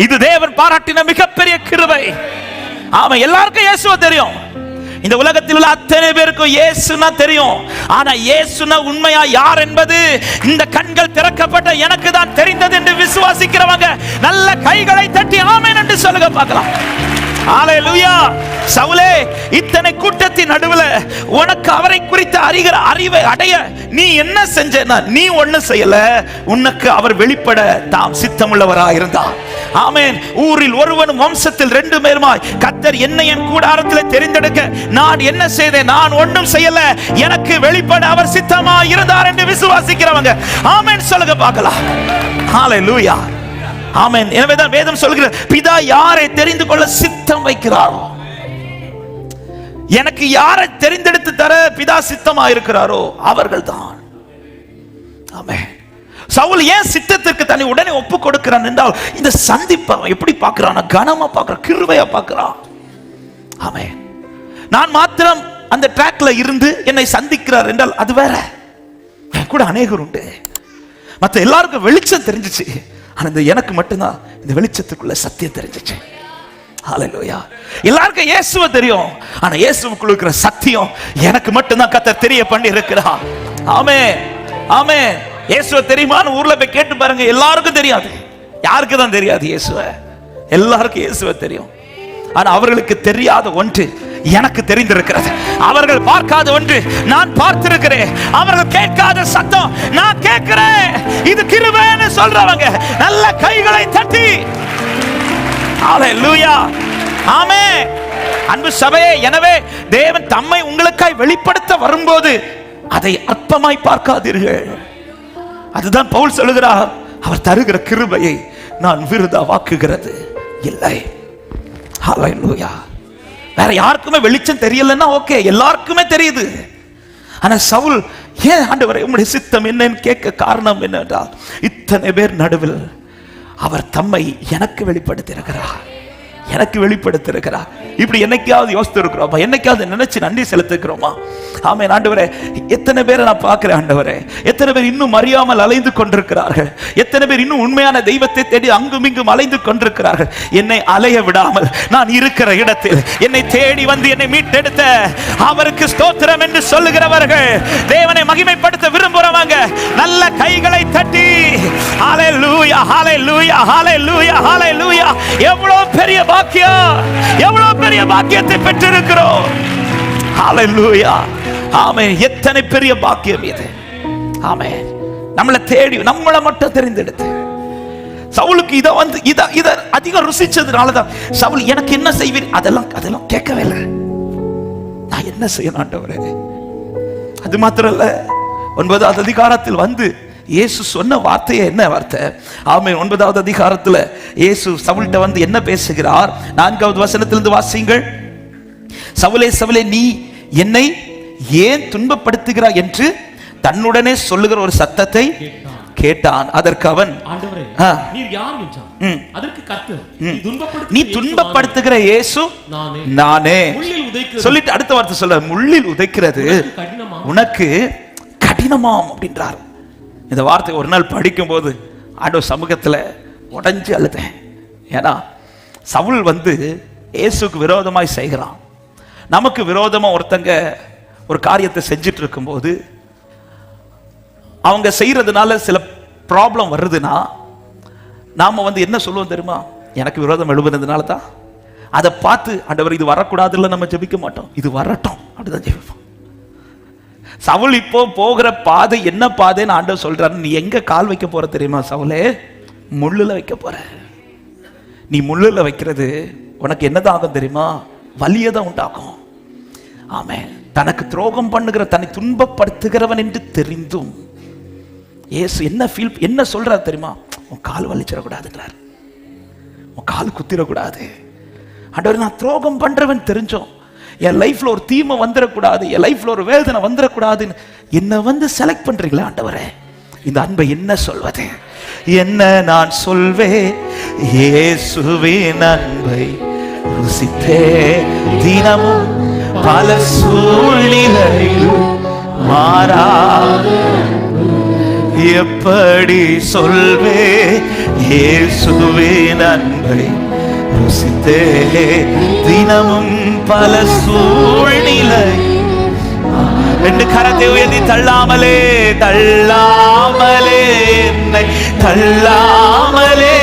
இது தேவன் பாராட்டின மிகப்பெரிய கிருபை. ஆமா, எல்லாருக்கும் இயேசுவை தெரியும். இந்த உலகத்தில் உள்ள அத்தனை பேருக்கும் இயேசுனா தெரியும், ஆனா இயேசுனா உண்மையா யார் என்பது இந்த கண்கள் திறக்கப்பட்ட எனக்கு தான் தெரிந்தது என்று விசுவாசிக்கிறவங்க நல்ல கைகளை தட்டி ஆமென் என்று சொல்லுங்க பார்க்கலாம். ஹalleluya. சவுலே, இத்தனை கூட்டத்தின் நடுவில் உனக்கு அவரை குறித்த அறிவை அடைய நீ என்ன செஞ்சனா? நீ ஒண்ணு செய்யல, உனக்கு அவர் வெளிப்பட தாம் சித்தமுள்ளவராக இருந்தார். ஆமென். ஊரில் ஒருவனும் வம்சத்தில் 2 பேருமாய் கர்த்தர் என்னை என் கூடாரத்தில் தெரிந்தெடுக்க நான் என்ன செய்தேன்? நான் ஒன்றும் செய்யல, எனக்கு வெளிப்பட அவர் சித்தமாய் இருந்தார் என்று விசுவாசிக்கிறவங்க ஆமென் சொல்லுங்க பார்க்கலாம். ஹalleluya. ஆமென். எனவேதான் வேதம் சொல்கிறது, பிதா யாரை தெரிந்து கொள்ள சித்தம் வைக்கிறாரோ, எனக்கு யாரை தெரிந்தெடுத்து தர பிதா சித்தமா இருக்கிறாரோ அவர்கள் தான். ஆமென். சவுல் ஏன் சித்தத்திற்கு தன்னை உடனே ஒப்பு கொடுக்கிறான் என்றால், இந்த சந்திப்பை எப்படி பார்க்கிறான்? கனமா பார்க்கிறான், கிருபையா பார்க்கிறான். ஆமென். நான் மாத்திரம் அந்த ட்ராக்ல இருந்து என்னை சந்திக்கிறார் என்றால் அது வேற. என் கூட அநேகர் உண்டு, மற்ற எல்லாருக்கும் வெளிச்சம் தெரிஞ்சிச்சு, ஆனா எனக்கு மட்டும்தான் இந்த வெளிச்சத்துக்குள்ள சத்தியம் தெரிஞ்சிச்சு. ஹalleluya. எல்லாருக்கும் இயேசுவை தெரியும், ஆனா இயேசுவுக்குள்ள இருக்கிற சத்தியம் எனக்கு மட்டும்தான் கர்த்தர் தெரிய பண்ணி இருக்கிறார். ஆமென். ஆமென். இயேசுவை தெரியுமான்னு ஊர்ல போய் கேட்டு பாருங்க, எல்லாருக்கும் தெரியாது. யாருக்கு தான் தெரியாது இயேசுவை? எல்லாருக்கும் இயேசுவை தெரியும், ஆனா அவர்களுக்கு தெரியாத ஒன்று எனக்கு தெரிந்திருக்கிறது. அவர்கள் பார்க்காத ஒன்று நான் பார்த்திருக்கிறேன். அவர்கள் கேட்காத சத்தம் நான் கேட்கிறேன். இது கிருபைன்னு சொல்றவங்க நல்ல கைகளை தட்டி ஹalleluya. ஆமென். அன்பு சபையே, எனவே தேவன் தம்மை உங்களுக்காய் வெளிப்படுத்த வரும்போது அதை அற்பமாய் பார்க்காதீர்கள். அதுதான் பவுல் சொல்லுகிறார், அவர் தருகிற கிருபையை நான் விருதாவாக்குகிறது இல்லை. ஹalleluya. வேற யாருக்குமே வெளிச்சம் தெரியலன்னா ஓகே, எல்லாருக்குமே தெரியுது. ஆனா சவுல் ஏன் ஆண்டவரே உம்முடைய சித்தம் என்னன்னு கேட்க காரணம் என்னென்றால், இத்தனை பேர் நடுவில் அவர் தம்மை எனக்கு வெளிப்படுத்தியிருக்கிறார், எனக்கு வெளிப்படுத்தியிருக்கிறார். இப்படி என்னைக்காவது யோசித்து இருக்கிறோமா? என்னைக்காவது நினைச்சு நன்றி செலுத்துகிறோமா? ஆமென். ஆண்டவரே, எத்தனை பேரை நான் பார்க்கிறேன் ஆண்டவரே, எத்தனை பேர் இன்னும் அறியாமல் அலைந்து கொண்டிருக்கிறார்கள், எத்தனை பேர் இன்னும் உண்மையான தெய்வத்தை தேடி அங்கும் இங்கும் அலைந்து கொண்டிருக்கிறார்கள். என்னை அலைய விடாமல் நான் இருக்கிற இடத்தில் என்னை தேடி வந்து என்னை மீட்டெடுத்த அவருக்கு ஸ்தோத்திரம் என்று சொல்லுகிறவர்கள், தேவனை மகிமைப்படுத்த விரும்புறவங்க நல்ல கைகளை தட்டி ஹalleluya, ஹalleluya, ஹalleluya, ஹalleluya. எவ்வளவு பெரிய பாக்கியம், எவ்வளவு பெரிய பாக்கியத்தை பெற்றிருக்கிறோம். ஹalleluya. ஆமென். எத்தனை பெரிய பாக்கியம் இது. ஆமென். நம்மளை தேடி நம்மளை மட்டும் தெரிந்தெடுத்து சவுலுக்கு இத அதிகம் ருசிச்சதுனாலதான் சவுல் எனக்கு என்ன செய்வீர் அதெல்லாம் கேட்கவே இல்லை. நான் என்ன செய்யணும் ஆண்டவரே? அது மாத்திரம் இல்ல, 9வது அதிகாரத்தில் வந்து இயேசு சொன்ன வார்த்தையே என்ன வார்த்தை? ஆமென். 9வது அதிகாரத்தில் இயேசு சவுல்கிட்ட வந்து என்ன பேசுகிறார்? 4வது வசனத்திலிருந்து வாசியுங்கள். சவுலே சவுலே, நீ என்னை ஏன் துன்பப்படுத்துகிறாய் என்று தன்னுடனே சொல்லுகிற ஒரு சத்தத்தை கேட்டான். அதற்கு அவன், நீ துன்பப்படுத்துகிற இயேசு நானே. சொல்லிட்டு அடுத்த வார்த்தை சொல்ல, முள்ளில் உதைக்கிறது உனக்கு கடினமாம் அப்படின்றார். இந்த வார்த்தை ஒரு நாள் படிக்கும் போது ஆண்டவர் சமூகத்துல உடைஞ்சு அழுதேன். ஏன்னா சவுல் வந்து இயேசுக்கு விரோதமாய் செய்கிறான். நமக்கு விரோதமா ஒருத்தங்க ஒரு காரியத்தை செஞ்சிட்டு இருக்கும் போது அவங்க செய்யறதுனால சில ப்ராப்ளம் வருதுன்னா நாம வந்து என்ன சொல்லுவோம் தெரியுமா? எனக்கு விரோதம் எழுதுனதுனால தான். அதை பார்த்து ஆண்டவர் இது வரக்கூடாதுல்ல நம்ம ஜெபிக்க மாட்டோம், இது வரட்டும் அப்படிதான் ஜெபிப்போம். சவுல் இப்போ போகிற பாதை என்ன பாதைன்னு ஆண்டவர் சொல்றாரு. நீ எங்க கால் வைக்க போற தெரியுமா சவுலே? முள்ளுல வைக்க போற. நீ முள்ளுல வைக்கிறது உனக்கு என்னதான் ஆகும் தெரியுமா? வலியதான் உண்டாகும். ஆமென். தனக்கு துரோகம் பண்ணுகிற, தன்னை துன்பப்படுத்துகிறவன் என்று தெரிந்தும் இயேசு என்ன சொல்றாரு தெரியுமா? உன் கால் வலிச்சிடக்கூடாதுங்கிறார், உன் கால் குத்திடக்கூடாது. ஆண்டவர், நான் துரோகம் பண்றவன் தெரிஞ்சோம் என் லைஃப்ல ஒரு தீமை வந்துடக்கூடாது, என் லைஃப்ல ஒரு வேதனை வந்துடக்கூடாதுன்னு என்ன வந்து செலக்ட் பண்றீங்களா ஆண்டவரே? இந்த அன்பை என்ன சொல்வது? என்ன நான் சொல்வேன்? இயேசுவின் அன்பை ருசித்தே தினமும் பல சூழ்நிலையில் மாறா. எப்படி சொல்வே இயேசுவின் அன்பை ருசித்தே தினமும் பல சூழ்நிலை. 2 கரத்தை உயர்த்தி தள்ளாமலே தள்ளாமலே என்னை தள்ளாமலே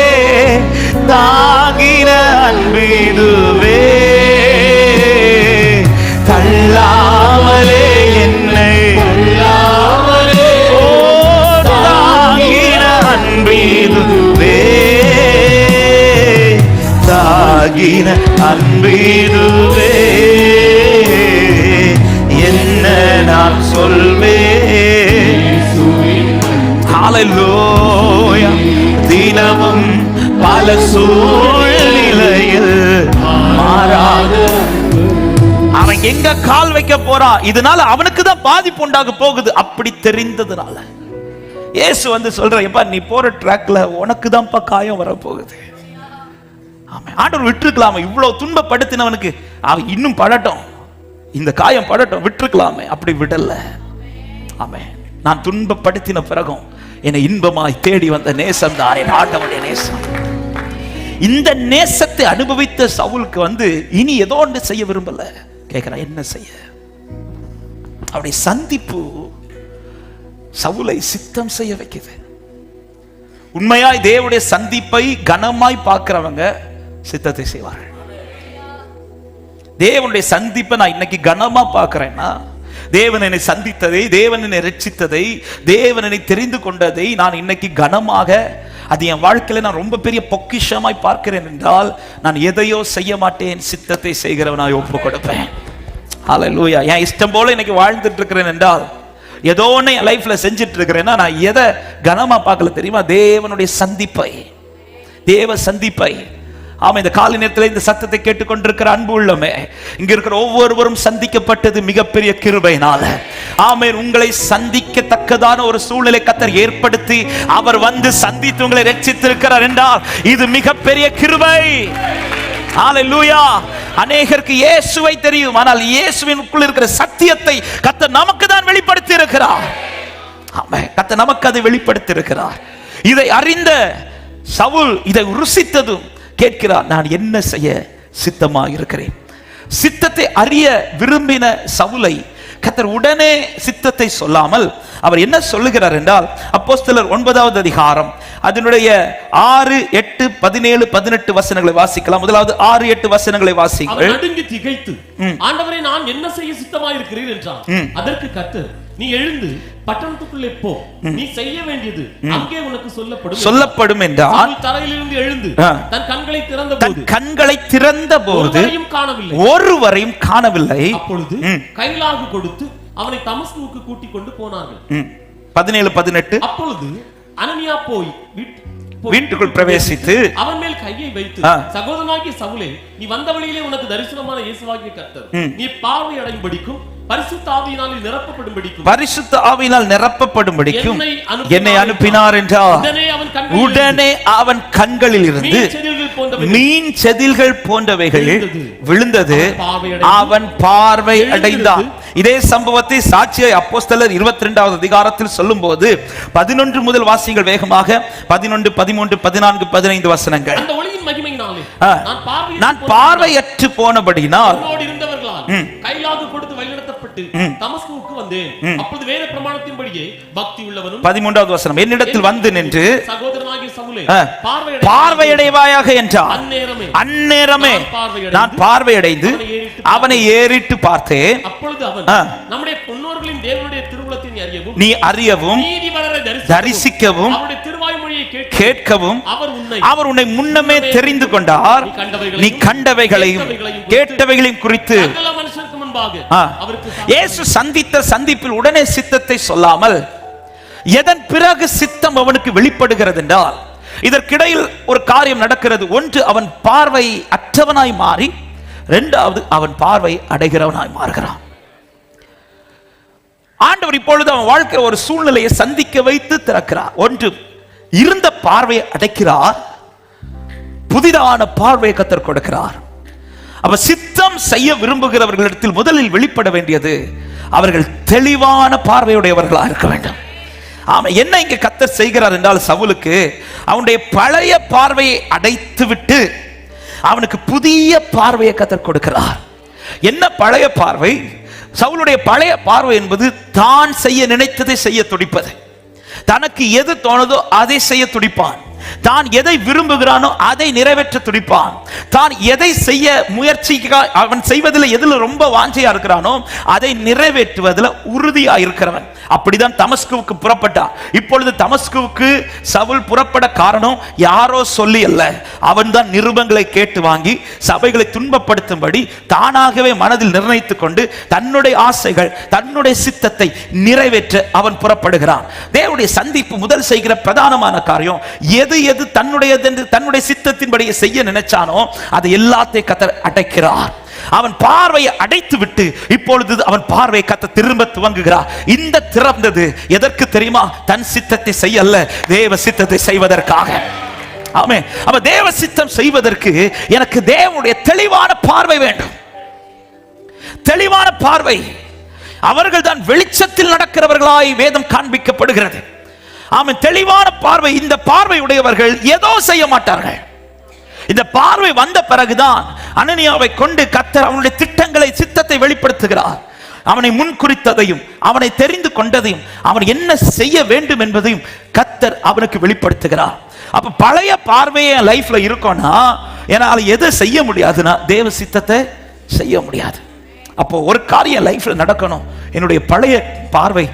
தாங்கின அன்பிதுவே. தள்ளாமலே என்னை தாங்கின அன்பிதுவே. தாகின அன்பிதுவே. என்ன நான் சொல்வேன்? ஹல்லேலூயா. தினமும் பல சூழ்நிலையில் மாறாத அவன் எங்க கால் வைக்க போறான், இதனால அவனுக்கு தான் பாதிப்பு உண்டாக போகுது. அப்படி தெரிந்ததுனால இயேசு வந்து சொல்ற, நீ போற ட்ராக்ல உனக்கு தான்ப்பா காயம் வர போகுது. ஆண்டவர் விட்டுருக்கலாமே, இவ்வளவு துன்பப்படுத்தினவனுக்கு அவன் இன்னும் படட்டும், இந்த காயம் படட்டும், விட்டுருக்கலாமே. அப்படி விடல. ஆமென். நான் துன்பப்படுத்தின பிறகும் என்னை இன்பமாய் தேடி வந்த நேசம் தான் என் ஆண்டவருடைய நேசம். இந்த நேசத்தை அனுபவித்த சவுலுக்கு வந்து இனி ஏதோ ஒன்று செய்ய விரும்பல. கேட்கிறான், என்ன செய்ய? அவருடைய சந்திப்பு சவுலை சித்தம் செய்ய வைக்குது. உண்மையாய் தேவனுடைய சந்திப்பை கனமாய் பார்க்கிறவங்க சித்தத்தை செய்வார்கள். தேவனுடைய சந்திப்பை நான் இன்னைக்கு கனமா பார்க்கிறேன்னா, தேவன் என்னை சந்தித்ததை, தேவன் என்னை ரட்சித்ததை, தேவன் என்னை தெரிந்து கொண்டதை நான் இன்னைக்கு கனமாக, அது என் வாழ்க்கையில நான் ரொம்ப பெரிய பொக்கிஷமாய் பார்க்கிறேன் என்றால், நான் எதையோ செய்ய மாட்டேன், சித்தத்தை செய்கிறவனாய் ஒப்பு கொடுப்பேன். ஹல்லேலூயா. என் இஷ்டம் போல இன்னைக்கு வாழ்ந்துட்டு இருக்கிறேன் என்றால், ஏதோ ஒன்று என் லைஃப்ல செஞ்சுட்டு இருக்கிறேன்னா, நான் எதை கனமா பார்க்கல தெரியுமா? தேவனுடைய சந்திப்பை, தேவ சந்திப்பை. ஆமா, இந்த காலை நேரத்தில் இந்த சத்தத்தை கேட்டுக்கொண்டிருக்கிற அன்பு உள்ளமே, இங்க இருக்கிற ஒவ்வொருவரும் சந்திக்கப்பட்டது மிகப்பெரிய கிருபையினால. ஆமென். உங்களை சந்திக்கத்தக்கதான ஒரு சூழ்நிலை கர்த்தர் ஏற்படுத்தி அவர் வந்து சந்தித்து உங்களை ரட்சித்திருக்கிறார் என்றால் இது மிகப்பெரிய கிருபை. ஹல்லேலூயா. அநேகருக்கு இயேசுவை தெரியும், ஆனால் இயேசுவினுக்குள் இருக்கிற சத்தியத்தை கர்த்தர் நமக்கு தான் வெளிப்படுத்தி இருக்கிறார். ஆமென். கர்த்தர் நமக்கு அதை வெளிப்படுத்தி இருக்கிறார். இதை அறிந்த சவுல் இதை ருசித்ததும் கேட்கிறார், நான் என்ன செய்ய சித்தமாக இருக்கிறேன். சித்தத்தை அறிய விரும்பின சவுலை கர்த்தர் உடனே சித்தத்தை சொல்லாமல் அவர் என்ன சொல்லுகிறார் என்றால், அப்போஸ்தலர் 9வது அதிகாரம் அதனுடைய 6, 8, 17, 18 வசனங்களை வாசிக்கலாம். முதலாவது 6, 8 வசனங்களை வாசிங்கள். அவன் நடுங்கி திகைத்து, ஆண்டவரே, நான் என்ன செய்ய சித்தமாயிருக்கிறீர் என்றான். அதற்கு கர்த்தர், நீ எழுந்து பட்டணத்துக்குள்ளே போ, நீ செய்ய வேண்டியது அங்கே உனக்கு சொல்லப்படும் என்றால், தரையிலிருந்து எழுந்து தன் கண்களை திறந்தபோது ஒருவரையும் காணவில்லை. அப்பொழுது கைலாகு கொடுத்து அவனை தமஸ்குவுக்கு கூட்டிக் கொண்டு போனார்கள். 17, 18. அப்பொழுது அனனியா போய் வீட்டுக்குள் பிரவேசித்து அவன் மேல் கையை வைத்து, சகோதரனாகிய சவுலே, நீ வந்த வழியிலே உனக்கு தரிசனமான இயேசுவாகிய கர்த்தர் நீ பார்வை அடையும்படிக்கும் பரிசுத்த ஆவியினால் நிரப்பப்படும்படிக்கும் என்னை அனுப்பினார் என்றார். உடனே அவன் கண்களில் இருந்து மீன் செதில்கள் போன்றவைகள் விழுந்தது, அவன் பார்வை அடைந்தான். இதே சம்பவத்தை சாட்சியை அப்போஸ்தலர் 22வது அதிகாரத்தில் சொல்லும் போது 11 முதல் வாசிங்கள் வேகமாக. 11, 13, 14, 15 வசனங்கள். நான் பார்வையற்று போனபடியினால் கைலாகு கொடுத்து வழிநடத்தப்பட்டு தமஸ்குவுக்கு வந்தேன். அப்பொழுது வேத பிரமாணத்தின்படியே பக்தி உள்ளவனும் 13வது வசனம், என்னிடத்தில் வந்து நின்று சகோதரனாகிய சவுலே பார்வையடைவாயாக என்றார். அந்நேரமே நான் பார்வையடைந்து அவனை ஏறிட்டு பார்த்தேன். அப்பொழுது அவன், நம்முடைய முன்னோர்களின் தேவனுடைய திருவுளத்தை நீ அறியவும் தரிசிக்கவும் அவருடைய திருவாய்மொழியை கேட்கவும் அவர் உன்னை முன்னமே தெரிந்து கொண்டார். நீ கண்டவைகளையும் கேட்டவைகளையும் குறித்து இயேசு சந்தித்த சந்திப்பில் உடனே சித்தத்தை சொல்லாமல் எதன் பிறகு சித்தம் அவனுக்கு வெளிப்படுகிறது என்றால், இதற்கிடையில் ஒரு காரியம் நடக்கிறது. ஒன்று, அவன் பார்வை அற்றவனாய் மாறி, இரண்டாவது அவன் பார்வை அடைகிறவனாய் மாறுகிறான். ஆண்டவர் இப்பொழுது அவன் வாழ்க்கையில் ஒரு சூழ்நிலையை சந்திக்க வைத்து திறக்கிறார். ஒன்று, இருந்த பார்வையை அடைக்கிறார், புதிதான பார்வையை கர்த்தர் கொடுக்கிறார். அப்ப சித்தம் செய்ய விரும்புகிறவர்களிடத்தில் முதலில் வெளிப்பட வேண்டியது அவர்கள் தெளிவான பார்வையுடையவர்களாக இருக்க வேண்டும். ஆமா, என்ன இங்க கர்த்தர் செய்கிறார் என்றால், சவுலுக்கு அவனுடைய பழைய பார்வையை அடைத்து விட்டு அவனுக்கு புதிய பார்வையை கர்த்தர் கொடுக்கிறார். என்ன பழைய பார்வை? சவுலுடைய பழைய பார்வை என்பது தான் செய்ய நினைத்ததை செய்ய துடிப்பது. தனக்கு எது தோணுதோ அதை செய்ய துடிப்பான். தான் எதை விரும்புகிறானோ அதை நிறைவேற்ற துடிப்பான். தான் எதை செய்ய முயற்சிக்க, அவன் செய்வதில் எதில் ரொம்ப வாஞ்சையா இருக்கிறானோ அதை நிறைவேற்றுவதில் உறுதியா இருக்கிறவன். அப்படிதான் தமஸ்குவுக்கு புறப்பட்டான். இப்பொழுது தமஸ்குவுக்கு சவுல் புறப்பட காரணம் யாரோ சொல்லி அல்ல, அவன் தான் நிருபங்களை கேட்டு வாங்கி சபைகளை துன்பப்படுத்தும்படி தானாகவே மனதில் நிர்ணயித்துக் கொண்டு தன்னுடைய ஆசைகள், தன்னுடைய சித்தத்தை நிறைவேற்ற அவன் புறப்படுகிறான். தேவனுடைய சந்திப்பு முதல் செய்கிற பிரதானமான காரியம், எது தன்னுடைய சித்தத்தின்படி செய்ய நினைச்சானோ அதை எல்லாத்தையும் கர்த்தர் அடைக்கிறார். அவன் பார்வையை அடைத்து விட்டு இப்பொழுது அவன் பார்வையை கர்த்தர் திரும்ப துவங்குகிறார். இந்த திறந்தது எதற்கு தெரியுமா? தன் சித்தத்தை செய்ய அல்ல, தேவ சித்தத்தை செய்வதற்காக. ஆமென். அப்ப தேவ சித்தம் செய்வதற்கு எனக்கு தேவனுடைய தெளிவான பார்வை வேண்டும். தெளிவான பார்வை. அவர்கள் தான் வெளிச்சத்தில் நடக்கிறவர்களாய் வேதம் காண்பிக்கப்படுகிறது. ஆமென். தெளிவான பார்வை. இந்த பார்வை உடையவர்கள் ஏதோ செய்ய மாட்டார்கள். இந்த பார்வை வந்த பிறகுதான் அனனியாவை கொண்டு கர்த்தர் அவனுடைய திட்டங்களை, சித்தத்தை வெளிப்படுத்துகிறார். அவனை முன்குறித்ததையும் அவனை தெரிந்து கொண்டதையும் அவன் என்ன செய்ய வேண்டும் என்பதையும் கர்த்தர் அவனுக்கு வெளிப்படுத்துகிறார். அப்ப பழைய பார்வையே லைஃப்ல இருக்கும்னா என்னால எதை செய்ய முடியாதுன்னா தேவ சித்தத்தை செய்ய முடியாது. அப்போ ஒரு காரியம் லைஃப்ல நடக்கணும், என்னுடைய பழைய பார்வை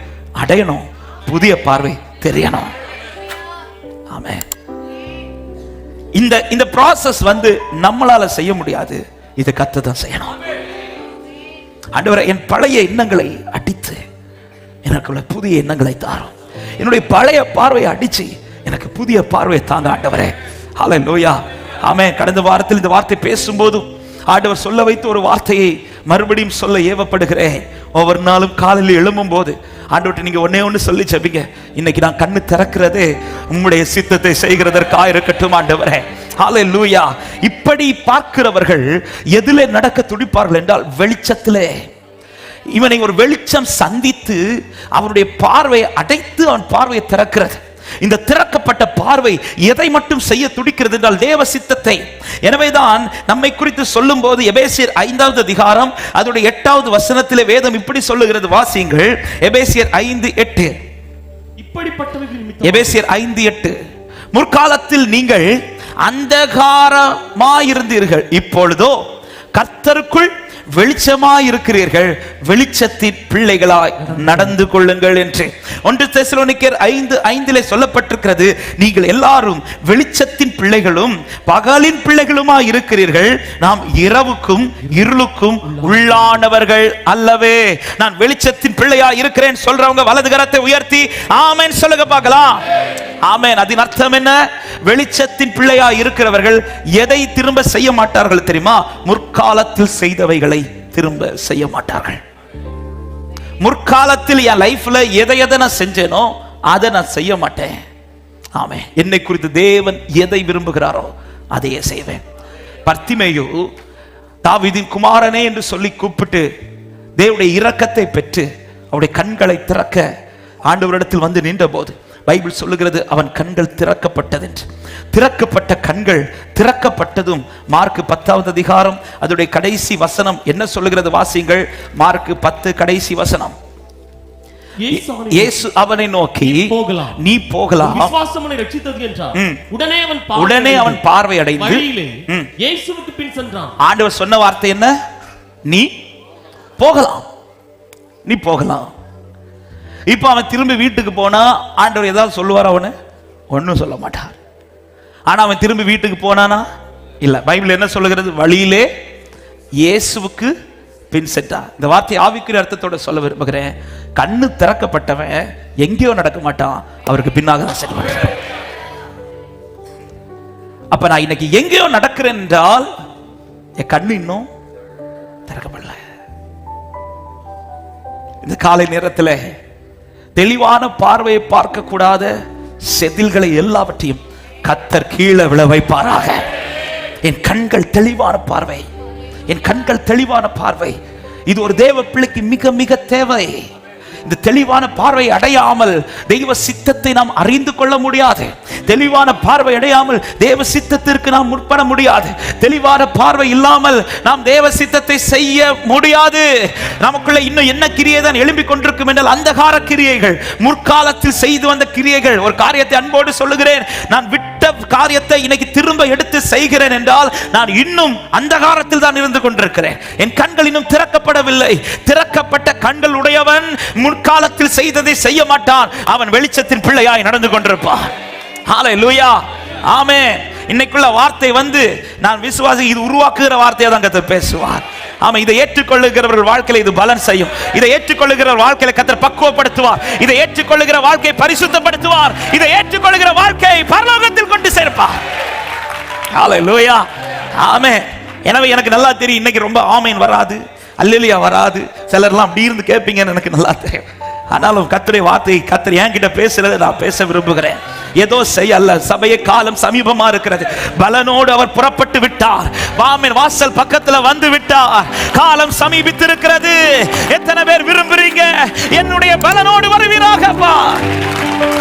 அடையணும், புதிய பார்வை தெரியணும். ஆமென். இந்த process வந்து நம்மளால செய்ய முடியாது, இது கர்த்தர் தான் செய்யணும். ஆண்டவரே, என் பழைய எண்ணங்களை அடித்து எனக்கு புதிய எண்ணங்களை தாரும். என்னுடைய பழைய பார்வையை அடிச்சு எனக்கு புதிய பார்வையை தாங்க ஆண்டவரே. ஹல்லேலூயா. ஆமென். கடந்த வாரத்தில் இந்த வார்த்தை பேசும்போது ஆண்டவர் சொல்ல வைத்து ஒரு வார்த்தையை மறுபடியும் சொல்ல ஏவப்படுகிறேன். ஒவ்வொரு நாளும் காலையில் எழும்பும் போது ஆண்டவர்ட்ட நீங்க ஒன்னே ஒன்று சொல்லி ஜெபிங்க, இன்னைக்கு நான் கண்ணு திறக்கிறது உம்முடைய சித்தத்தை செய்கிறதற்காக இருக்கட்டும் ஆண்டவரே. ஹல்லேலூயா. இப்படி பார்க்கிறவர்கள் எதிலே நடக்க துடிப்பார்கள் என்றால் வெளிச்சத்திலே. இவனை ஒரு வெளிச்சம் சந்தித்து அவனுடைய பார்வையை அடைத்து அவன் பார்வையை திறக்கிறது. இந்த திறக்கப்பட்ட பார்வை எதை மட்டும் செய்ய துடிக்கிறது என்றால் தேவ சித்தத்தை. எனவேதான் நம்மை குறித்து சொல்லும் போது எபேசியர் 5வது அதிகாரம் அதோட 8வது வசனத்திலே வேதம் இப்படி சொல்லுகிறது, வாசியுங்கள். எபேசியர் 5:8. எபேசியர் 5:8. முற்காலத்தில் நீங்கள் அந்தகாரமாயிருந்தீர்கள், இப்பொழுதோ கர்த்தருக்குள் வெளிச்சமாயிருக்கிறீர்கள், வெளிச்சத்தின் பிள்ளைகளாய் நடந்து கொள்ளுங்கள் என்று 1 தெசலோனிக்கேயர் 5:5 சொல்லப்பட்டிருக்கிறது. நீங்கள் எல்லாரும் வெளிச்சத்தின் பிள்ளைகளும் பகலின் பிள்ளைகளுமாய் இருக்கிறீர்கள். நாம் இரவுக்கும் இருளுக்கும் உள்ளானவர்கள் அல்லவே. நான் வெளிச்சத்தின் பிள்ளையாய் இருக்கிறேன் சொல்றவங்க வலது கரத்தை உயர்த்தி ஆமென் சொல்லுங்க பார்க்கலாம். ஆமென். அதன் அர்த்தம் என்ன? வெளிச்சத்தின் பிள்ளையாய் இருக்கிறவர்கள் எதை திரும்ப செய்ய மாட்டார்கள் தெரியுமா? முற்காலத்தில் செய்தவைகளை திரும்ப செய்ய மாட்டார்கள். முற்காலத்தில் என் லைஃப்ல எதை நான் செஞ்சேனோ அதை நான் செய்ய மாட்டேன். ஆமென். என்னை குறித்து தேவன் எதை விரும்புகிறாரோ அதையே செய்வேன். பர்த்திமேயு தாவீதின் குமாரனே என்று சொல்லி கூப்பிட்டு தேவனுடைய இரக்கத்தை பெற்று அவருடைய கண்களை திறக்க ஆண்டவரிடத்தில் வந்து நின்ற போது பைபிள் சொல்லுகிறது அவன் கண்கள் திறக்கப்பட்டதென்று. திறக்கப்பட்ட கண்கள் திறக்கப்பட்டதும் மார்க் 10வது அதிகாரம் அதோடைய கடைசி வசனம் என்ன சொல்லுகிறது? வாசியுங்கள். மார்க் 10 கடைசி வசனம். இயேசு அவனை நோக்கி நீ போகலாம், விசுவாசம் உன்னை ரட்சித்தது என்றார். உடனே அவன் பார்வை அடைந்து இயேசுவுக்கு பின் சென்றான். ஆண்டவர் சொன்ன வார்த்தை என்ன? நீ போகலாம், நீ போகலாம். இப்ப அவன் திரும்பி வீட்டுக்கு போனா ஆண்டவர் ஏதாவது சொல்லுவார்? அவனு ஒன்னும் சொல்ல மாட்டார். ஆனா அவன் திரும்பி வீட்டுக்கு போனானா? இல்ல. பைபிள் என்ன சொல்லுகிறது? வழியிலே இயேசுவுக்கு பின் சென்றான். இந்த வார்த்தை ஆவிக்குரிய அர்த்தத்தோட சொல்ல விரும்புகிறேன். கண்ணு திறக்கப்பட்டவன் எங்கேயோ நடக்க மாட்டான், அவருக்கு பின்னாக தான் செல்வான். அப்ப நான் இன்னைக்கு எங்கேயோ நடக்கிறேன் என்றால் என் கண்ணு இன்னும் திறக்கப்படல. இந்த காலை நேரத்தில் தெளிவான பார்வையை பார்க்க கூடாத செதில்களை எல்லாவற்றையும் கர்த்தர் கீழே விழ வைப்பாராக. என் கண்கள் தெளிவான பார்வை, என் கண்கள் தெளிவான பார்வை. இது ஒரு தேவ பிள்ளைக்கு மிக மிக தேவை. இந்த தெளிவான பார்வை அடையாமல் தெய்வ சித்தத்தை நாம் அறிந்து கொள்ள முடியாது. தெளிவான பார்வை அடையாமல் தேவ சித்தத்திற்கு நாம் முற்பட முடியாது. தெளிவான பார்வை இல்லாமல் நாம் தேவ சித்தத்தை செய்ய முடியாது. நமக்குள்ள இன்னும் என்ன கிரியை தான் எழும்பிக் கொண்டிருக்கும் என்றால் அந்தகார கிரியைகள், முற்காலத்தில் செய்து வந்த கிரியைகள். ஒரு காரியத்தை அன்போடு சொல்லுகிறேன், நான் விட்ட காரியத்தை இன்னைக்கு திரும்ப எடுத்து செய்கிறேன் என்றால் நான் இன்னும் அந்தகாரத்தில் தான் இருந்து கொண்டிருக்கிறேன். என் கண்கள் இன்னும் திறக்கப்படவில்லை. திறக்கப்பட்ட கண்கள் உடையவன் முற்காலத்தில் செய்ததை செய்ய மாட்டான். அவன் வெளிச்சத்தின் பிள்ளையாய் நடந்து கொண்டிருப்பான். ஹல்லேலூயா, ஆமென். இன்னைக்குள்ள வார்த்தை வந்து நான் விசுவாசி இது உருவாக்குகிற வார்த்தையை தான் கர்த்தர் பேசுவார். ஆமா, இதை ஏற்றுக்கொள்ளுகிறவர்கள் வாழ்க்கையில இது பலன் செய்யும். இதை ஏற்றுக்கொள்ளுகிற வாழ்க்கையில கர்த்தர் பக்குவப்படுத்துவார். இதை ஏற்றுக்கொள்ளுகிற வாழ்க்கையை பரிசுத்தப்படுத்துவார். இதை ஏற்றுக்கொள்ளுகிற வாழ்க்கையை பரலோகத்தில் கொண்டு சேர்ப்பார். ஹல்லேலூயா, ஆமென். எனவே எனக்கு நல்லா தெரியும் இன்னைக்கு ரொம்ப ஆமென் வராது, அல்லேலூயா வராது. சிலர்லாம் அப்படி இருந்து கேட்பீங்கன்னு எனக்கு நல்லா தெரியும். ஆனாலும் கர்த்தருடைய வார்த்தை கர்த்தர் என்கிட்ட பேசுறதை நான் பேச விரும்புகிறேன். ஏதோ செய்யல்ல, சபையை காலம் சமீபமா இருக்கிறது. பலனோடு அவர் புறப்பட்டு விட்டார். வாமின் வாசல் பக்கத்துல வந்து விட்டார். காலம் சமீபித்திருக்கிறது. எத்தனை பேர் விரும்புறீங்க என்னுடைய பலனோடு வருவீராகப்பா?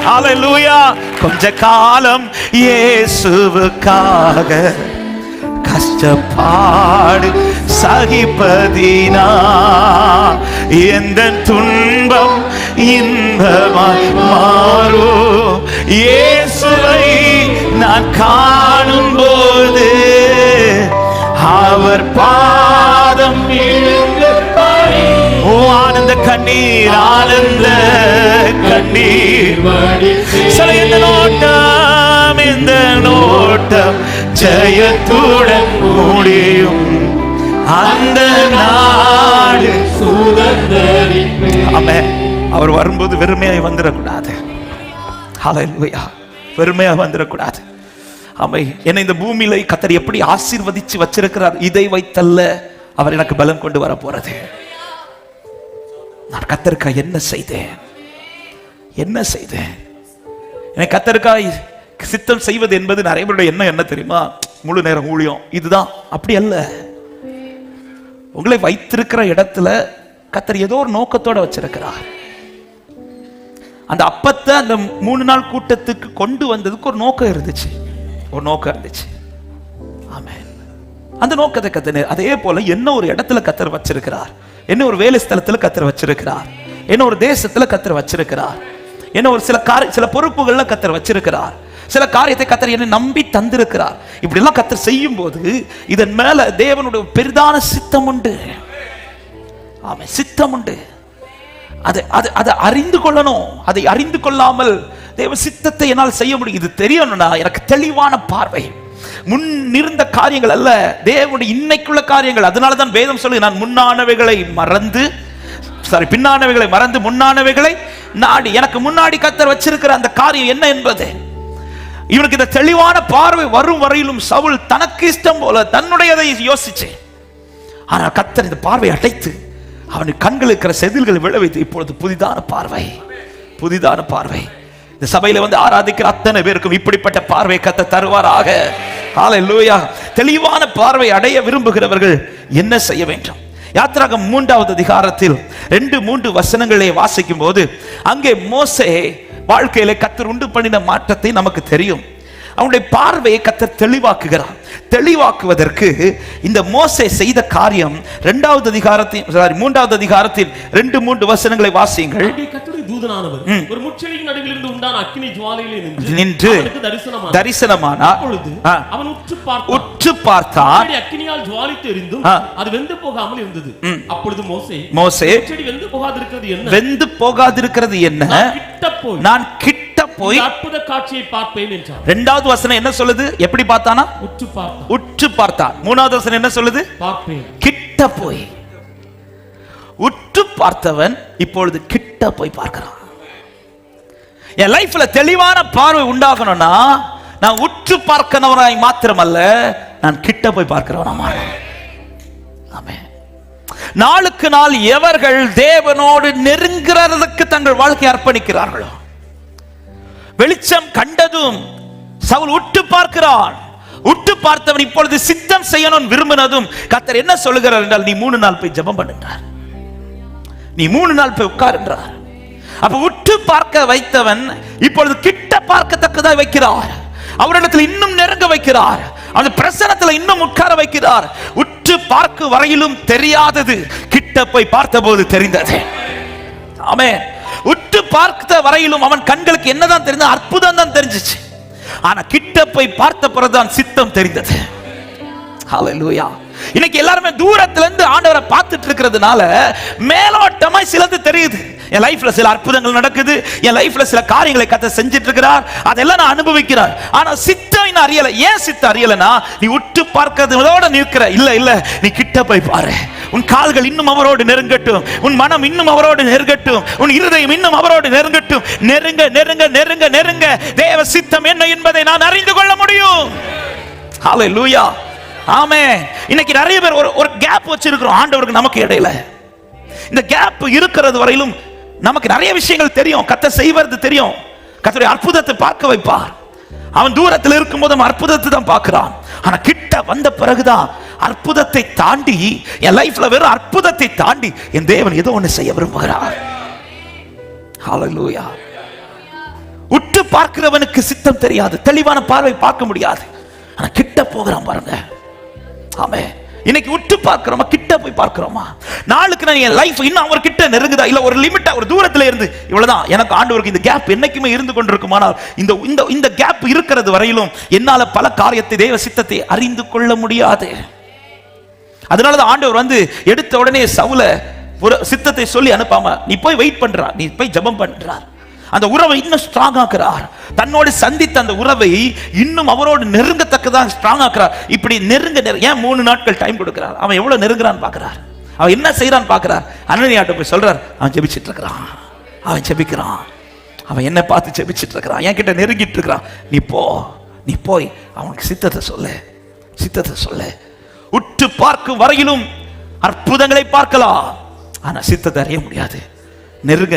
ஹல்லேலூயா. கொஞ்ச காலம் இயேசுவுக்காக கஷ்டப்பாடு சகிப்பதினா எந்த துன்பம் இன்பமாய் மாறும். இயேசுவை நான் காணும் போது அவர் பாதம் ஆனந்த கண்ணீர், ஆனந்த கண்ணீர். இந்த நோட்டம், இந்த நோட்டம் ஜெயத்துடன் முடியும். அந்த நாடு ஆமென். அவர் வரும்போது வெறுமையாய் வந்துடக்கூடாது. ஹல்லேலூயா, வெறுமையாக வந்துடக்கூடாது. ஆமை, என்னை இந்த பூமியில கர்த்தர் எப்படி ஆசீர்வதிச்சு வச்சிருக்கிறார், இதை வைத்தல்ல அவர் எனக்கு பலம் கொண்டு வர போறது. நான் கர்த்தருக்காய் என்ன செய்தேன், என்ன செய்தேன்? எனக்கு கர்த்தருக்காய் சித்தம் செய்வது என்பது நிறைய பேருடைய என்ன தெரியுமா? முழு நேரம் ஊழியம் இதுதான். அப்படி அல்ல. உங்களை வைத்திருக்கிற இடத்துல கர்த்தர் ஏதோ ஒரு நோக்கத்தோட வச்சிருக்கிறார். அந்த அப்பத்தை அந்த 3 நாள் கூட்டத்துக்கு கொண்டு வந்ததுக்கு ஒரு நோக்கம் இருந்துச்சு, ஒரு நோக்கம் இருந்துச்சு. ஆமென். அந்த நோக்கத்தை கத்தர் அதே போல என்ன ஒரு இடத்துல கத்தர் வச்சிருக்கிறார், என்ன ஒரு வேலை ஸ்தலத்துல கத்தர் வச்சிருக்கிறார், என்ன ஒரு தேசத்துல கத்தர் வச்சிருக்கிறார், என்ன ஒரு சில பொறுப்புகள்ல கத்தர் வச்சிருக்கிறார், சில காரியத்தை கத்தர் என்னை நம்பி தந்திருக்கிறார். இப்படி எல்லாம் கத்தர் செய்யும் போது இதன் மேல தேவனுடைய பெரிதான சித்தம் உண்டு. ஆமென். சித்தம் உண்டு. அதை அறிந்து கொள்ளணும். அதை அறிந்து கொள்ளாமல் தேவ சித்தத்தை என்னால் செய்ய முடியும். இது தெரியணும்னா எனக்கு தெளிவான பார்வை, முன்னிருந்த காரியங்கள் அல்ல, தேவனுடைய இன்னைக்குள்ள காரியங்கள். அதனாலதான் வேதம் சொல்லி, நான் பின்னானவைகளை மறந்து முன்னானவைகளை நாடி. எனக்கு முன்னாடி கத்தர் வச்சிருக்கிற அந்த காரியம் என்ன என்பது இவனுக்கு இந்த தெளிவான பார்வை வரும் வரையிலும் சவுல் தனக்கு இஷ்டம் போல தன்னுடையதை யோசிச்சு, ஆனால் கத்தர் இந்த பார்வை அடைத்து அவனுக்கு கண்கள் இருக்கிற செதில்கள் விழ வைத்து இப்பொழுது புதிதான பார்வை இந்த சபையில வந்து ஆராதிக்கிற அத்தனை பேருக்கும் இப்படிப்பட்ட பார்வை கத்த தருவாராக. ஹல்லேலூயா. தெளிவான பார்வை அடைய விரும்புகிறவர்கள் என்ன செய்ய வேண்டும்? யாத்திராகமம் 3வது அதிகாரத்தில் 2-3 வசனங்களை வாசிக்கும் போது அங்கே மோசே வாழ்க்கையில கத்தர் உண்டு பண்ணின மாற்றத்தை நமக்கு தெரியும். அவனுடைய பார்வையை கத்தர் தெளிவாக்குவதற்கு இந்த மோசே செய்த காரியம் 3வது அதிகாரத்தில் 2-3 வசனங்களை வாசியுங்கள். தூதனானவர் ஒரு முட்செடியின் நடுவில் இருந்து உண்டான அக்கினி ஜுவாலையிலே நின்று தரிசனமானார். அவன் உற்று பார்த்தான். அக்கினியால் ஜுவாலித்து எரிந்தும் அது வெந்து போகாமல் இருந்தது. அப்பொழுது மோசே முட்செடி வெந்து போகாதிருக்கிறது என்ன? நான் கிட்ட போய் அற்புத காட்சியை பார்ப்பேன் என்றார். 2வது வசனம் என்ன சொல்லுது? எப்படி பார்த்தானா? உற்று பார்த்தான். 3வது வசனம் என்ன சொல்லுது? பார்ப்பேன். கிட்ட போய். உற்று பார்த்தவன் இப்பொழுது கிட்ட போய் பார்க்கிறான். என் லைஃப்ல தெளிவான பார்வை உண்டாகணும்னா நான் உற்று பார்க்கிறவனாய் மாத்திரமல்ல, நான் கிட்ட போய் பார்க்கிறவனா. ஆமென். நாளுக்கு நாள் எவர்கள் தேவனோடு நெருங்குறதுக்கு தங்கள் வாழ்க்கையை அர்ப்பணிக்கிறார்களோ, வெளிச்சம் கண்டதும் சவுல் உற்று பார்க்கிறான். உற்று பார்த்தவன் இப்பொழுது சித்தம் செய்யணும் விரும்பினதும் கர்த்தர் என்ன சொல்லுகிறார் என்றால், நீ 3 நாள் போய் ஜெபம் பண்ணுகிறார், நீ 3 நாள் போய் உட்கார்ன்றார். அப்ப உற்று பார்க்க வைத்தவன் இப்பொழுது கிட்ட பார்க்கத்தக்கதாக வைக்கிறார். அவரிடத்தில் இன்னும் நெருங்க வைக்கிறார். அந்த பிரசன்னத்துல இன்னும் உட்கார வைக்கிறார். உற்று பார்க்க வரையிலும் தெரியாதது கிட்ட போய் பார்த்தபோது தெரிந்தது. ஆமென். உற்று பார்த்த வரையிலும் அவன் கண்களுக்கு என்னதான் தெரிந்தது? அற்புதம் தான் தெரிஞ்சிச்சு. ஆனா கிட்ட போய் பார்த்த பிறகுதான் சித்தம் தெரிந்தது. ஹல்லேலூயா. இன்னைக்கு எல்லாருமே தூரத்துல இருந்து ஆண்டவரை பார்த்துட்டு இருக்கிறதுனால மேலோட்டமாய் சிலது தெரியுது. என் லைஃப்ல சில அற்புதங்கள் நடக்குது, என் லைஃப்ல சில காரியங்களை கர்த்தர் செஞ்சிட்டு இருக்கிறார், அதெல்லாம் நான் அனுபவிக்கிறேன். ஆனா சித்தம் இன்னும் அறியல. ஏன் சித்தம் அறியலனா, நீ உற்று பார்க்கிறதோட நிற்கிற. இல்ல, நீ கிட்ட போய் பாரு. உன் கால்கள் இன்னும் அவரோடு நெருங்கட்டும், உன் மனம் இன்னும் அவரோடு நெருங்கட்டும், உன் இருதயம் இன்னும் அவரோடு நெருங்கட்டும். நெருங்க நெருங்க நெருங்க நெருங்க தேவ சித்தம் என்ன என்பதை நான் அறிந்து கொள்ள முடியும். ஹல்லேலூயா. ஆமென். இன்னைக்கு நிறைய பேர் ஒரு கேப் வச்சிருக்கிறோம் ஆண்டவருக்கு நமக்கு இடையில. இந்த கேப் இருக்கிறது வரையிலும் நமக்கு நிறைய விஷயங்கள் தெரியும், கர்த்தர் செய்வது தெரியும். கர்த்தருடைய அற்புதத்தை பார்க்க வைப்பார். அவன் தூரத்தில் இருக்கும் போது அற்புதத்தை தான் பார்க்கிறான். ஆனா கிட்ட வந்த பிறகுதான் அற்புதத்தை தாண்டி, என் லைஃப்ல வெறும் அற்புதத்தை தாண்டி என் தேவன் ஏதோ ஒண்ணு செய்ய விரும்புகிறார். ஹல்லேலூயா. உற்று பார்க்கிறவனுக்கு சித்தம் தெரியாது, தெளிவான பார்வை பார்க்க முடியாது. ஆனா கிட்ட போகிறான் பாருங்க. ஆமென். இன்னைக்கு உற்று பார்க்கிறோமா, கிட்ட போய் பார்க்கிறோமா? நாளுக்கு நான் என் லைஃப் இன்னும் அவர் கிட்ட நெருங்குதா, இல்ல ஒரு லிமிட்டா ஒரு தூரத்துல இருந்து இவ்வளவுதான் எனக்கு ஆண்டவருக்கு இந்த கேப் என்னைக்குமே இருந்து கொண்டிருக்குமானால் இந்த கேப் இருக்கிறது வரையிலும் என்னால பல காரியத்தை தேவ சித்தத்தை அறிந்து கொள்ள முடியாது. அதனாலதான் ஆண்டவர் வந்து எடுத்த உடனே சவுல ஒரு சித்தத்தை சொல்லி அனுப்பாம நீ போய் வெயிட் பண்றார், நீ போய் ஜெபம் பண்றார். அந்த உறவை இன்னும் ஸ்ட்ராங் ஆக்குறார். தன்னோடு சந்தித்த அந்த உறவை இன்னும் அவரோடு நெருங்கத்தக்கதாக ஸ்ட்ராங் ஆக்குறார். இப்படி நெருங்க ஏன் 3 நாட்கள் டைம் கொடுக்கிறார்? அவன் எவ்வளவு நெருங்குறான்னு பாக்குறார், அவன் என்ன செய்யறான்னு பாக்குறார். அனனியாட்ட போய் சொல்றார், அவன் ஜெபிச்சிட்டு இருக்கிறான், அவன் ஜெபிக்கிறான், அவன் என்ன பார்த்து ஜெபிச்சிட்டு இருக்கிறான், என் கிட்ட நெருங்கிட்டு இருக்கிறான். நீ போய் அவனுக்கு சித்தத்தை சொல்லு. உற்று பார்க்கும் வரையிலும் அற்புதங்களை பார்க்கலாம், ஆனா சித்தத்தை அறிய முடியாது. நெருங்க.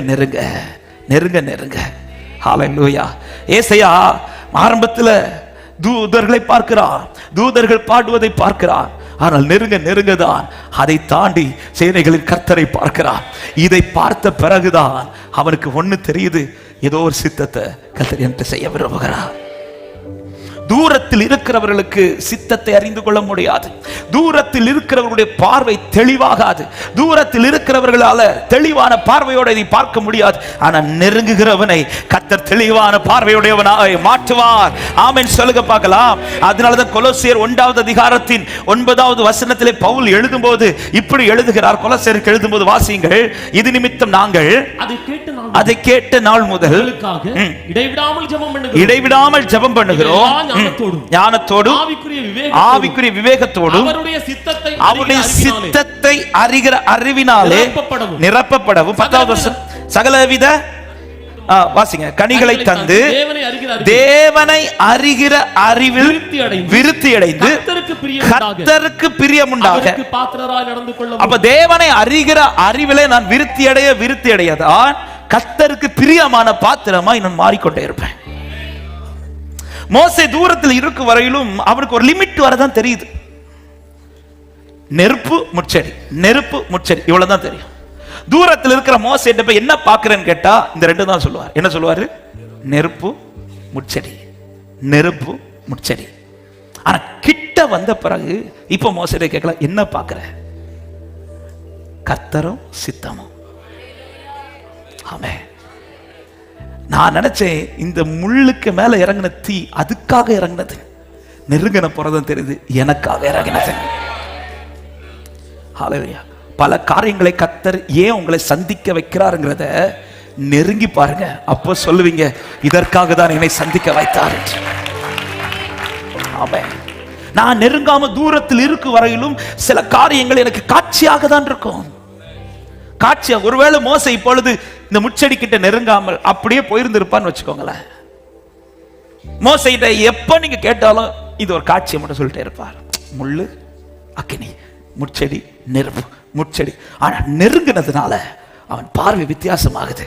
ஹல்லேலூயா. ஏசாயா ஆரம்பத்தில் தூதர்களை பார்க்கிறார், தூதர்கள் பாடுவதை பார்க்கிறார். ஆனால் நெருங்கதான் அதை தாண்டி சேனைகளின் கர்த்தரை பார்க்கிறார். இதை பார்த்த பிறகுதான் அவனுக்கு ஒண்ணு தெரியுது, ஏதோ ஒரு சித்தத்தை கர்த்தர் என்கிட்ட செய்ய விரும்புகிறார். தூரத்தில் இருக்கிறவர்களுக்கு சித்தத்தை அறிந்து கொள்ள முடியாது. தூரத்தில் இருக்கிறவர்களுடைய பார்வை தெளிவாகாது. தூரத்தில் இருக்கிறவர்களால தெளிவான பார்வையோட இதை பார்க்க முடியாது. ஆனா நெருங்குகிறவனை கர்த்தர் தெளிவான பார்வையுடையவனாய் மாற்றுவார். ஆமென் சொல்லுங்க பார்க்கலாம். அதனாலதான் கொலோசியர் 1வது அதிகாரத்தின் 9வது வசனத்திலே பவுல் எழுதும்போது இப்படி எழுதுகிறார். கொலோசியருக்கு எழுதும்போது வாசியுங்கள். இது நிமித்தம் நாங்கள் அதை கேட்ட நாள் முதல் இடைவிடாமல் ஜெபம் பண்ணுகிறோம். ஞானத்தோடும் ஆவிக்குரிய விவேகத்தோடும் அவருடைய சித்தத்தை அறிகிற அறிவினாலே நிரப்பப்படவும். 10வது வசனம், சகலவித வாசிங்க, கனிகளை தந்து தேவனை அறிகிற அறிவில் விருத்தி அடைந்து கர்த்தருக்கு பிரியமுண்டாக. அப்ப தேவனை அறிகிற அறிவிலே நான் விருத்தி அடையதான் கர்த்தருக்கு பிரியமான பாத்திரமாய் நான் மாறிக்கொண்டே இருப்பேன். மோசே தூரத்தில் இருக்கும் வரையிலும் அவனுக்கு ஒரு லிமிட் வரதான் தெரியுது. நெருப்பு முட்செடி, நெருப்பு முட்செடி, இவ்வளவுதான் தெரியும். தூரத்தில் இருக்கிற மோசே போய் என்ன பாக்குறேன்னு கேட்டா இந்த ரெண்டு தான் சொல்லுவார். என்ன சொல்லுவாரு? நெருப்பு முட்செடி, நெருப்பு முட்செடி. ஆனா கிட்ட வந்த பிறகு இப்ப மோசே கேட்கலாம், என்ன பாக்குற? கர்த்தரும் சித்தமும். ஆமென். நான் நினைச்சேன் இந்த முள்ளுக்கு மேல இறங்கின தீ அதுக்காக இறங்கினது, நெருங்கின போறதும் தெரியுது எனக்காக இறங்கினது. ஹல்லேலூயா. பல காரியங்களை கர்த்தர் ஏன் உங்களை சந்திக்க வைக்கிறாருங்கிறத நெருங்கி பாருங்க. அப்போ சொல்லுவீங்க, இதற்காக தான் என்னை சந்திக்க வைத்தார். ஆமென். நான் நெருங்காம தூரத்தில் இருக்கும் வரையிலும் சில காரியங்கள் எனக்கு காட்சியாக தான் இருக்கும். காட்சியா. ஒருவேளை மோசே இப்பொழுது இந்த முச்செடி கிட்ட நெருங்காமல் அப்படியே போயிருந்திருப்பான்னு வச்சுக்கோங்களேன். மோசே கிட்ட எப்ப நீங்க கேட்டாலும் இது ஒரு காட்சியை மட்டும் சொல்லிட்டே இருப்பார். முள்ளு, அக்கினி, முச்செடி, நெருப்பு, முச்செடி. ஆனா நெருங்கினதுனால அவன் பார்வை வித்தியாசமாகுது.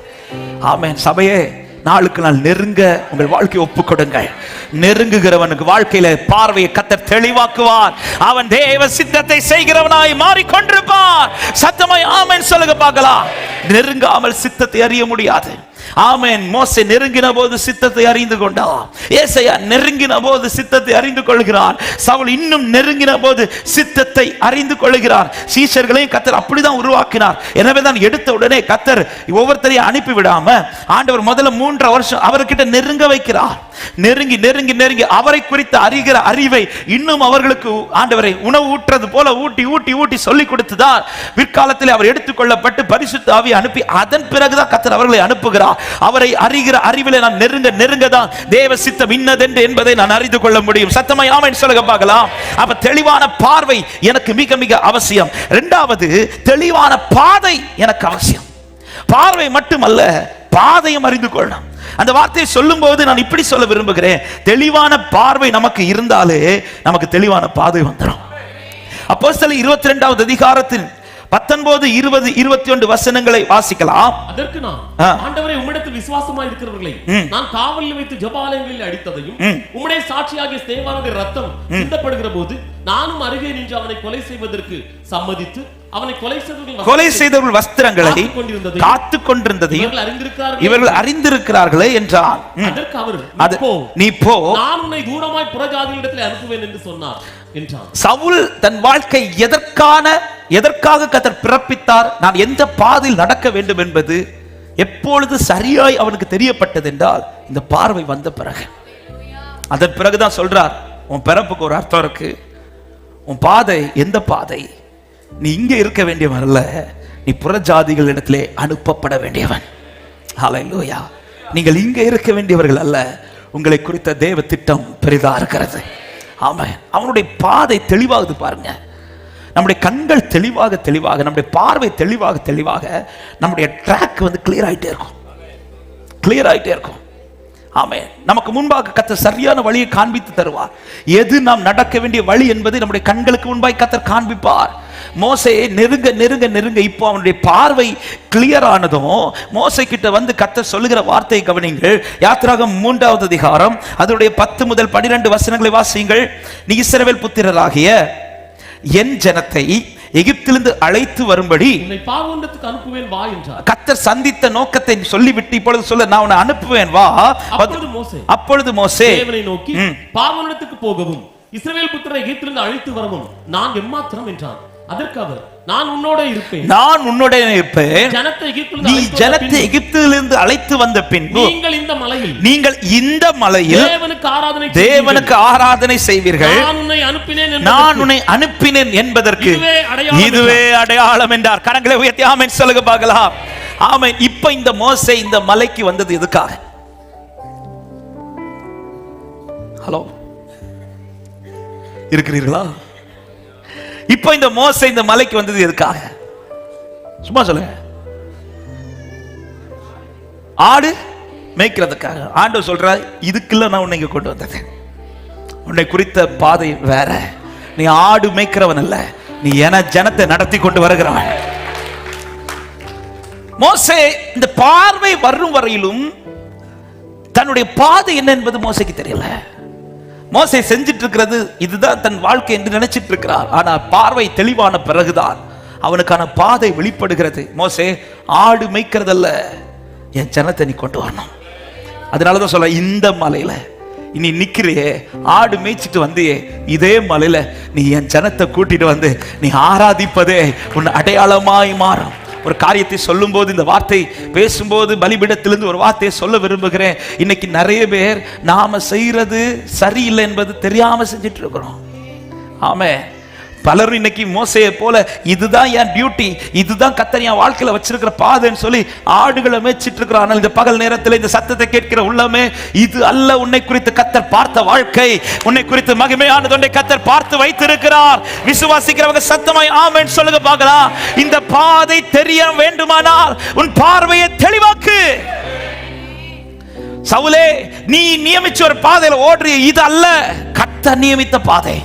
ஆமென். சபையே, நாளுக்கு நாள் நெருங்க உங்கள் வாழ்க்கையை ஒப்புக் கொடுங்கள். நெருங்குகிறவனுக்கு வாழ்க்கையில பார்வையை கர்த்தர் தெளிவாக்குவார். அவன் தேவ சித்தத்தை செய்கிறவனாய் மாறிக்கொண்டிருப்பான். சத்தமாய் ஆமென் சொல்லுங்க பார்க்கலாம். நெருங்காமல் சித்தத்தை அறிய முடியாது. ஆமென். மோசே நெருங்கின போது சித்தத்தை அறிந்து கொண்டான். ஏசாயா நெருங்கின போது சித்தத்தை அறிந்து கொள்கிறான். சவுல் இன்னும் நெருங்கின போது சித்தத்தை அறிந்து கொள்கிறார். சீஷர்களையும் கர்த்தர் அப்படிதான் உருவாக்கினார். எனவே தான் எடுத்த உடனே கர்த்தர் ஒவ்வொருத்தரையும் அனுப்பி விடாம ஆண்டவர் முதல்ல 3 வருஷம் அவர்கிட்ட நெருங்க வைக்கிறார். நெருங்கி நெருங்கி நெருங்கி அவரை குறித்து அறிகிற அறிவை இன்னும் அவர்களுக்கு ஆண்டவரை உணவு ஊற்றுறது போல ஊட்டி ஊட்டி ஊட்டி சொல்லிக் கொடுத்துதான் பிற்காலத்தில் அவர் எடுத்துக்கொள்ளப்பட்டு பரிசுத்த ஆவியை அனுப்பி அதன் பிறகுதான் கர்த்தர் அவர்களை அனுப்புகிறார். அவரை அறிகிற அறிவிலே நான் நெருங்க நெருங்க தான் தேவ சித்தம் இன்னதென்று என்பதை நான் அறிந்து கொள்ள முடியும். சத்தமாய் ஆமென் சொல்லுங்க பார்க்கலாம். அப்ப தெளிவான பார்வை எனக்கு மிக மிக அவசியம். இரண்டாவது, தெளிவான பாதை எனக்கு அவசியம். பார்வை மட்டுமல்ல, பாதையும் அறிந்து கொள்ளணும். அந்த வார்த்தையை சொல்லும் போது நான் இப்படி சொல்ல விரும்புகிறேன், தெளிவான பார்வை நமக்கு இருந்தாலே நமக்கு தெளிவான பாதை வந்துடும். அப்போஸ்தலர் 22வது அதிகாரத்தில் 19, 20, 21 வசனங்களை வாசிக்கலாம். அதற்கு நான், ஆண்டவரே, உம்மிடத்தில் விசுவாசமாய் இருக்கிறவர்களை நான் காவலில் வைத்து ஜெபாலயங்களில் அடித்ததையும் உம்முடைய சாட்சியாகிய ஸ்தேவானுடைய ரத்தம் சிந்தப்படுகிற போது நானும் அருகே நின்று அவனை கொலை செய்வதற்கு சம்மதித்து அவனை கொலை செய்தவர்கள் வஸ்திரங்களை காத்துக் கொண்டிருந்ததையும் இவர்கள் அறிந்திருக்கிறார்களே என்றான். அதற்கு அவர், நீ போ, நான் உன்னை தூரமாய் புறஜாதிகளிடத்தில் அனுப்புவேன் என்று சொன்னார் என்றான். சவுல் தன் வாழ்க்கை எதற்காக கர்த்தர் பிறப்பித்தார், நான் எந்த பாதையில் நடக்க வேண்டும் என்பது எப்பொழுது சரியாய் அவனுக்கு தெரியப்பட்டது என்றால் இந்த பார்வை வந்த பிறகு. அதன் பிறகுதான் சொல்றார், உன் பிறப்புக்கு ஒரு அர்த்தம் இருக்கு. உன் பாதை எந்த பாதை? நீ இங்கே இருக்க வேண்டியவன் அல்ல, நீ புறஜாதிகள் இடத்திலே அனுப்பப்பட வேண்டியவன். ஹல்லேலூயா. நீங்கள் இங்கே இருக்க வேண்டியவர்கள் அல்ல, உங்களை குறித்த தேவ திட்டம் பெரிதா இருக்கிறது. ஆமென். அவனுடைய பாதை தெளிவாகுது பாருங்க. நம்முடைய கண்கள் தெளிவாக நம்முடைய பார்வை தெளிவாக நம்முடைய ட்ராக் கிளியர் ஆயிட்டே இருக்கும். ஆமென். நமக்கு முன்பாக கர்த்தர் சரியான வழியை காண்பித்து தருவார். எது நாம் நடக்க வேண்டிய வழி என்பதை நம்முடைய கண்களுக்கு முன்பாக கர்த்தர் காண்பிப்பார். மோசே நெருங்க இப்போ அவனுடைய பார்வை கிளியர் ஆனதும் மோசே கிட்ட கர்த்தர் சொல்லுகிற வார்த்தையை கவனிங்கள். யாத்திராகமம் 3வது அதிகாரம் அதனுடைய 10 முதல் 12 வசனங்களை வாசியுங்கள். நீ இஸ்ரவேல் புத்திரராகிய என் ஜனத்தை எகிப்திலிருந்து அழைத்து வரும்படி உன்னை பார்வோனிடத்துக்கு அனுப்புவேன் வா என்றார். கர்த்தர் சந்தித்த நோக்கத்தை சொல்லிவிட்டு இப்பொழுது சொல்ல, நான் உன்னை அனுப்புவேன் வா. அப்பொழுது மோசே தேவனை நோக்கி பார்வோனிடத்துக்கு போகவும் இஸ்ரவேல் புத்திரரை எகிப்திலிருந்து அழைத்து வரவும் நான் எம்மாத்திரம் என்றான். அதற்கு அவர், நான் உன்னோட இருப்பேன், நான் உன்னோட இருப்பேன். நீ ஜனத்தை எகிப்திலிருந்து அழைத்து வந்த பின்பு நீங்கள் இந்த மலையில் தேவனுக்கு ஆராதனை செய்வீர்கள். நான் உன்னை அனுப்பினேன் என்பதற்கு இதுவே அடையாளம் என்றார். கரங்களை உயர்த்தி ஆமென் சொல்லுங்க பார்க்கலாம். ஆமென். இப்ப இந்த மோசே இந்த மலைக்கு வந்தது எதுக்காக? ஹலோ, இருக்கிறீர்களா? இப்ப இந்த மோசே இந்த மலைக்கு வந்தது எதுக்காக? சும்மா சொல்லுங்க. ஆடு மேய்க்கிறதுக்காக. ஆண்டவர் சொல்றார், இதுக்குள்ள நான் உன்னை இங்க கொண்டு வந்தது. உன்னை குறித்த பாதை வேற. நீ ஆடு மேய்க்கிறவன் அல்ல, நீ என ஜனத்தை நடத்தி கொண்டு வருகிறவன். மோசே இந்த பார்வை வரும் வரையிலும் தன்னுடைய பாதை என்ன என்பது மோசேக்கு தெரியல. மோசே செஞ்சிட்டு இருக்கிறது இதுதான் தன் வாழ்க்கை என்று நினைச்சிட்டு இருக்கிறார். ஆனா பார்வை தெளிவான பிறகுதான் அவனுக்கான பாதை வெளிப்படுகிறது. மோசே, ஆடு மேய்க்கிறதல்ல, என் ஜனத்தை நீ கொண்டு வரணும். அதனாலதான் சொல்ல, இந்த மலையில இனி நிக்கிறியே, ஆடு மேய்ச்சிட்டு வந்தியே, இதே மலையில நீ என் ஜனத்தை கூட்டிட்டு வந்து நீ ஆராதிப்பதே உன் அடையாளமாய் மாறும். ஒரு காரியத்தை சொல்லும் போது, இந்த வார்த்தை பேசும்போது பலிபீடத்திலிருந்து ஒரு வார்த்தையை சொல்ல விரும்புகிறேன். இன்னைக்கு நிறைய பேர் நாம செய்யறது சரியில்லை என்பது தெரியாம செஞ்சிட்டு இருக்கிறோம். ஆமே, பலரும் இன்னைக்கு மோசையை போல இதுதான் என் டியூட்டி, இதுதான் கர்த்தர் என் வாழ்க்கையில வச்சிருக்கிற பாதைன்னு சொல்லி ஆடுகளை மேய்ச்சிட்டு இருக்கிறார். ஆனால் இந்த பகல் நேரத்தில் இந்த சத்தத்தை கேட்கிற உள்ளமே, இது அல்ல உன்னை குறித்து கர்த்தர் பார்த்த வாழ்க்கை. உன்னை குறித்து மகிமையானது ஒன்றை கர்த்தர் பார்த்து வைத்திருக்கிறார். விசுவாசிக்கிறவங்க சத்தமாய் ஆமென் சொல்லுங்க பார்க்கலாம். இந்த பாதை தெரிய வேண்டுமானால் உன் பார்வையை தெளிவாக்கு. சவுலே, நீ நியமிச்ச ஒரு பாதையில ஓடுறிய, இது அல்ல கர்த்தர் நியமித்த பாதை.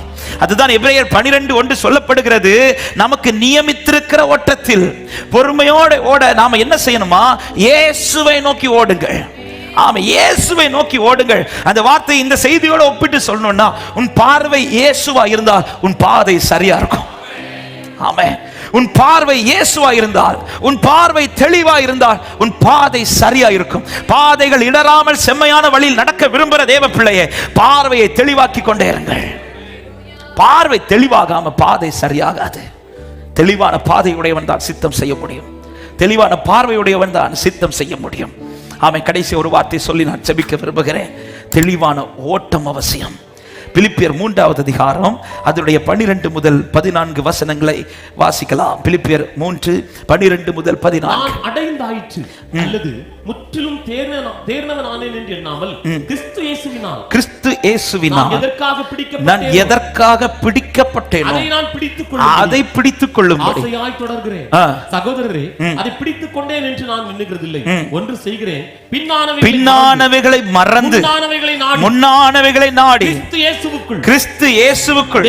அதுதான் எபிரேயர் 12:1 சொல்லப்படுகிறது. நமக்கு நியமித்திருக்கிற ஓட்டத்தில் பொறுமையோடு ஓட நாம என்ன செய்யணுமா? இயேசுவை நோக்கி ஓடுங்கள். ஆமா, இயேசுவை நோக்கி ஓடுங்கள். அந்த வார்த்தை இந்த செய்தியோட ஒப்பிட்டு சொல்லணும்னா, உன் பார்வை இயேசுவா இருந்தால் உன் பாதை சரியா இருக்கும். ஆமென். உன் பார்வை இயேசுவா இருந்தால், உன் பார்வை தெளிவா இருந்தால் உன் பாதை சரியா இருக்கும். பாதைகள் இடராமல் செம்மையான வழியில் நடக்க விரும்புகிற தேவ பிள்ளையே, பார்வையை தெளிவாக்கி கொண்டே இருங்கள். பார்வை தெளிவாகாம பாதை சரியாகாது. தெளிவான பாதையுடையவன் தான் சித்தம் செய்ய முடியும். தெளிவான பார்வையுடையவன் தான் சித்தம் செய்ய முடியும். ஆமென். கடைசி ஒரு வார்த்தை சொல்லி நான் ஜெபிக்க விரும்புகிறேன். தெளிவான ஓட்டம் அவசியம். பிலிப்பியர் 3வது அதிகாரம் அதனுடைய 12 முதல் 14 வசனங்களை வாசிக்கலாம். பிலிப்பியர் 3:12 முதல் 14. அடைந்தாயிற்று அல்லது முற்றிலும் தேர்ந்தவனானேன் என்று எண்ணாமல் கிறிஸ்து இயேசுவினால் நான் எதற்காக பிடிக்கப்பட்டேனோ அதை பிடித்துக் கொள்ளும்படி ஆசையாய் தொடர்கிறேன். சகோதரரே, அதை பிடித்துக் கொண்டேன் என்று நான் எண்ணுகிறதில்லை. ஒன்று செய்கிறேன், பின்னானவைகளை மறந்து முன்னானவைகளை நாடி கிறிஸ்து இயேசுவுக்குள்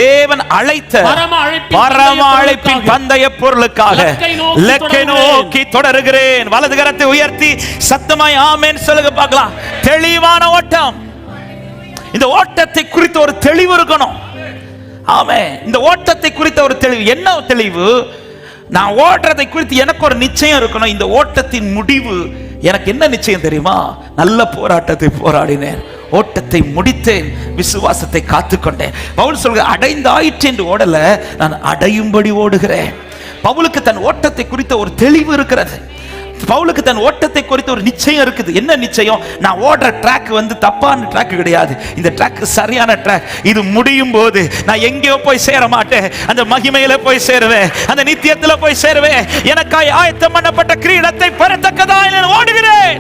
தேவன் அழைத்த பரம அழைப்பின் பந்தய பொருளுக்காக இலக்கை நோக்கி தொடருகிறேன். வலது கரத்தை உயர்த்தி சத்தமாய் ஆமென் சொல்லுங்க பார்க்கலாம். தெளிவான ஓட்டம். இந்த ஓட்டத்தை குறித்த ஒரு தெளிவு இருக்கணும். ஆமென். இந்த ஓட்டத்தை குறித்த ஒரு தெளிவு. என்ன தெளிவு? நான் ஓடுறதை குறித்து எனக்கு ஒரு நிச்சயம் இருக்கணும். இந்த ஓட்டத்தின் முடிவு எனக்கு என்ன நிச்சயம் தெரியுமா? நல்ல போராட்டத்தை போராடினேன், ஓட்டத்தை முடித்தேன், விசுவாசத்தை காத்துக்கொண்டேன். பவுல் சொல்ற, அடைந்தாயிற்று என்று ஓடல, நான் அடையும்படி ஓடுகிறேன். பவுலுக்கு தன் ஓட்டத்தை குறித்த ஒரு தெளிவு இருக்கிறது. பவுலுக்கு தன் ஓட்டத்தை குறித்த ஒரு நிச்சயம் இருக்குது. என்ன நிச்சயம்? நான் ஓடுற ட்ராக் தப்பான ட்ராக் கிடையாது. இந்த ட்ராக் சரியான ட்ராக். இது முடியும் போது நான் எங்கேயோ போய் சேர மாட்டேன், அந்த மகிமையில போய் சேருவேன், அந்த நித்தியத்துல போய் சேருவேன். எனக்காய் ஆயத்தம் பண்ணப்பட்ட கிரீடத்தை பெறத்தக்கதாய் நான் ஓடுகிறேன்.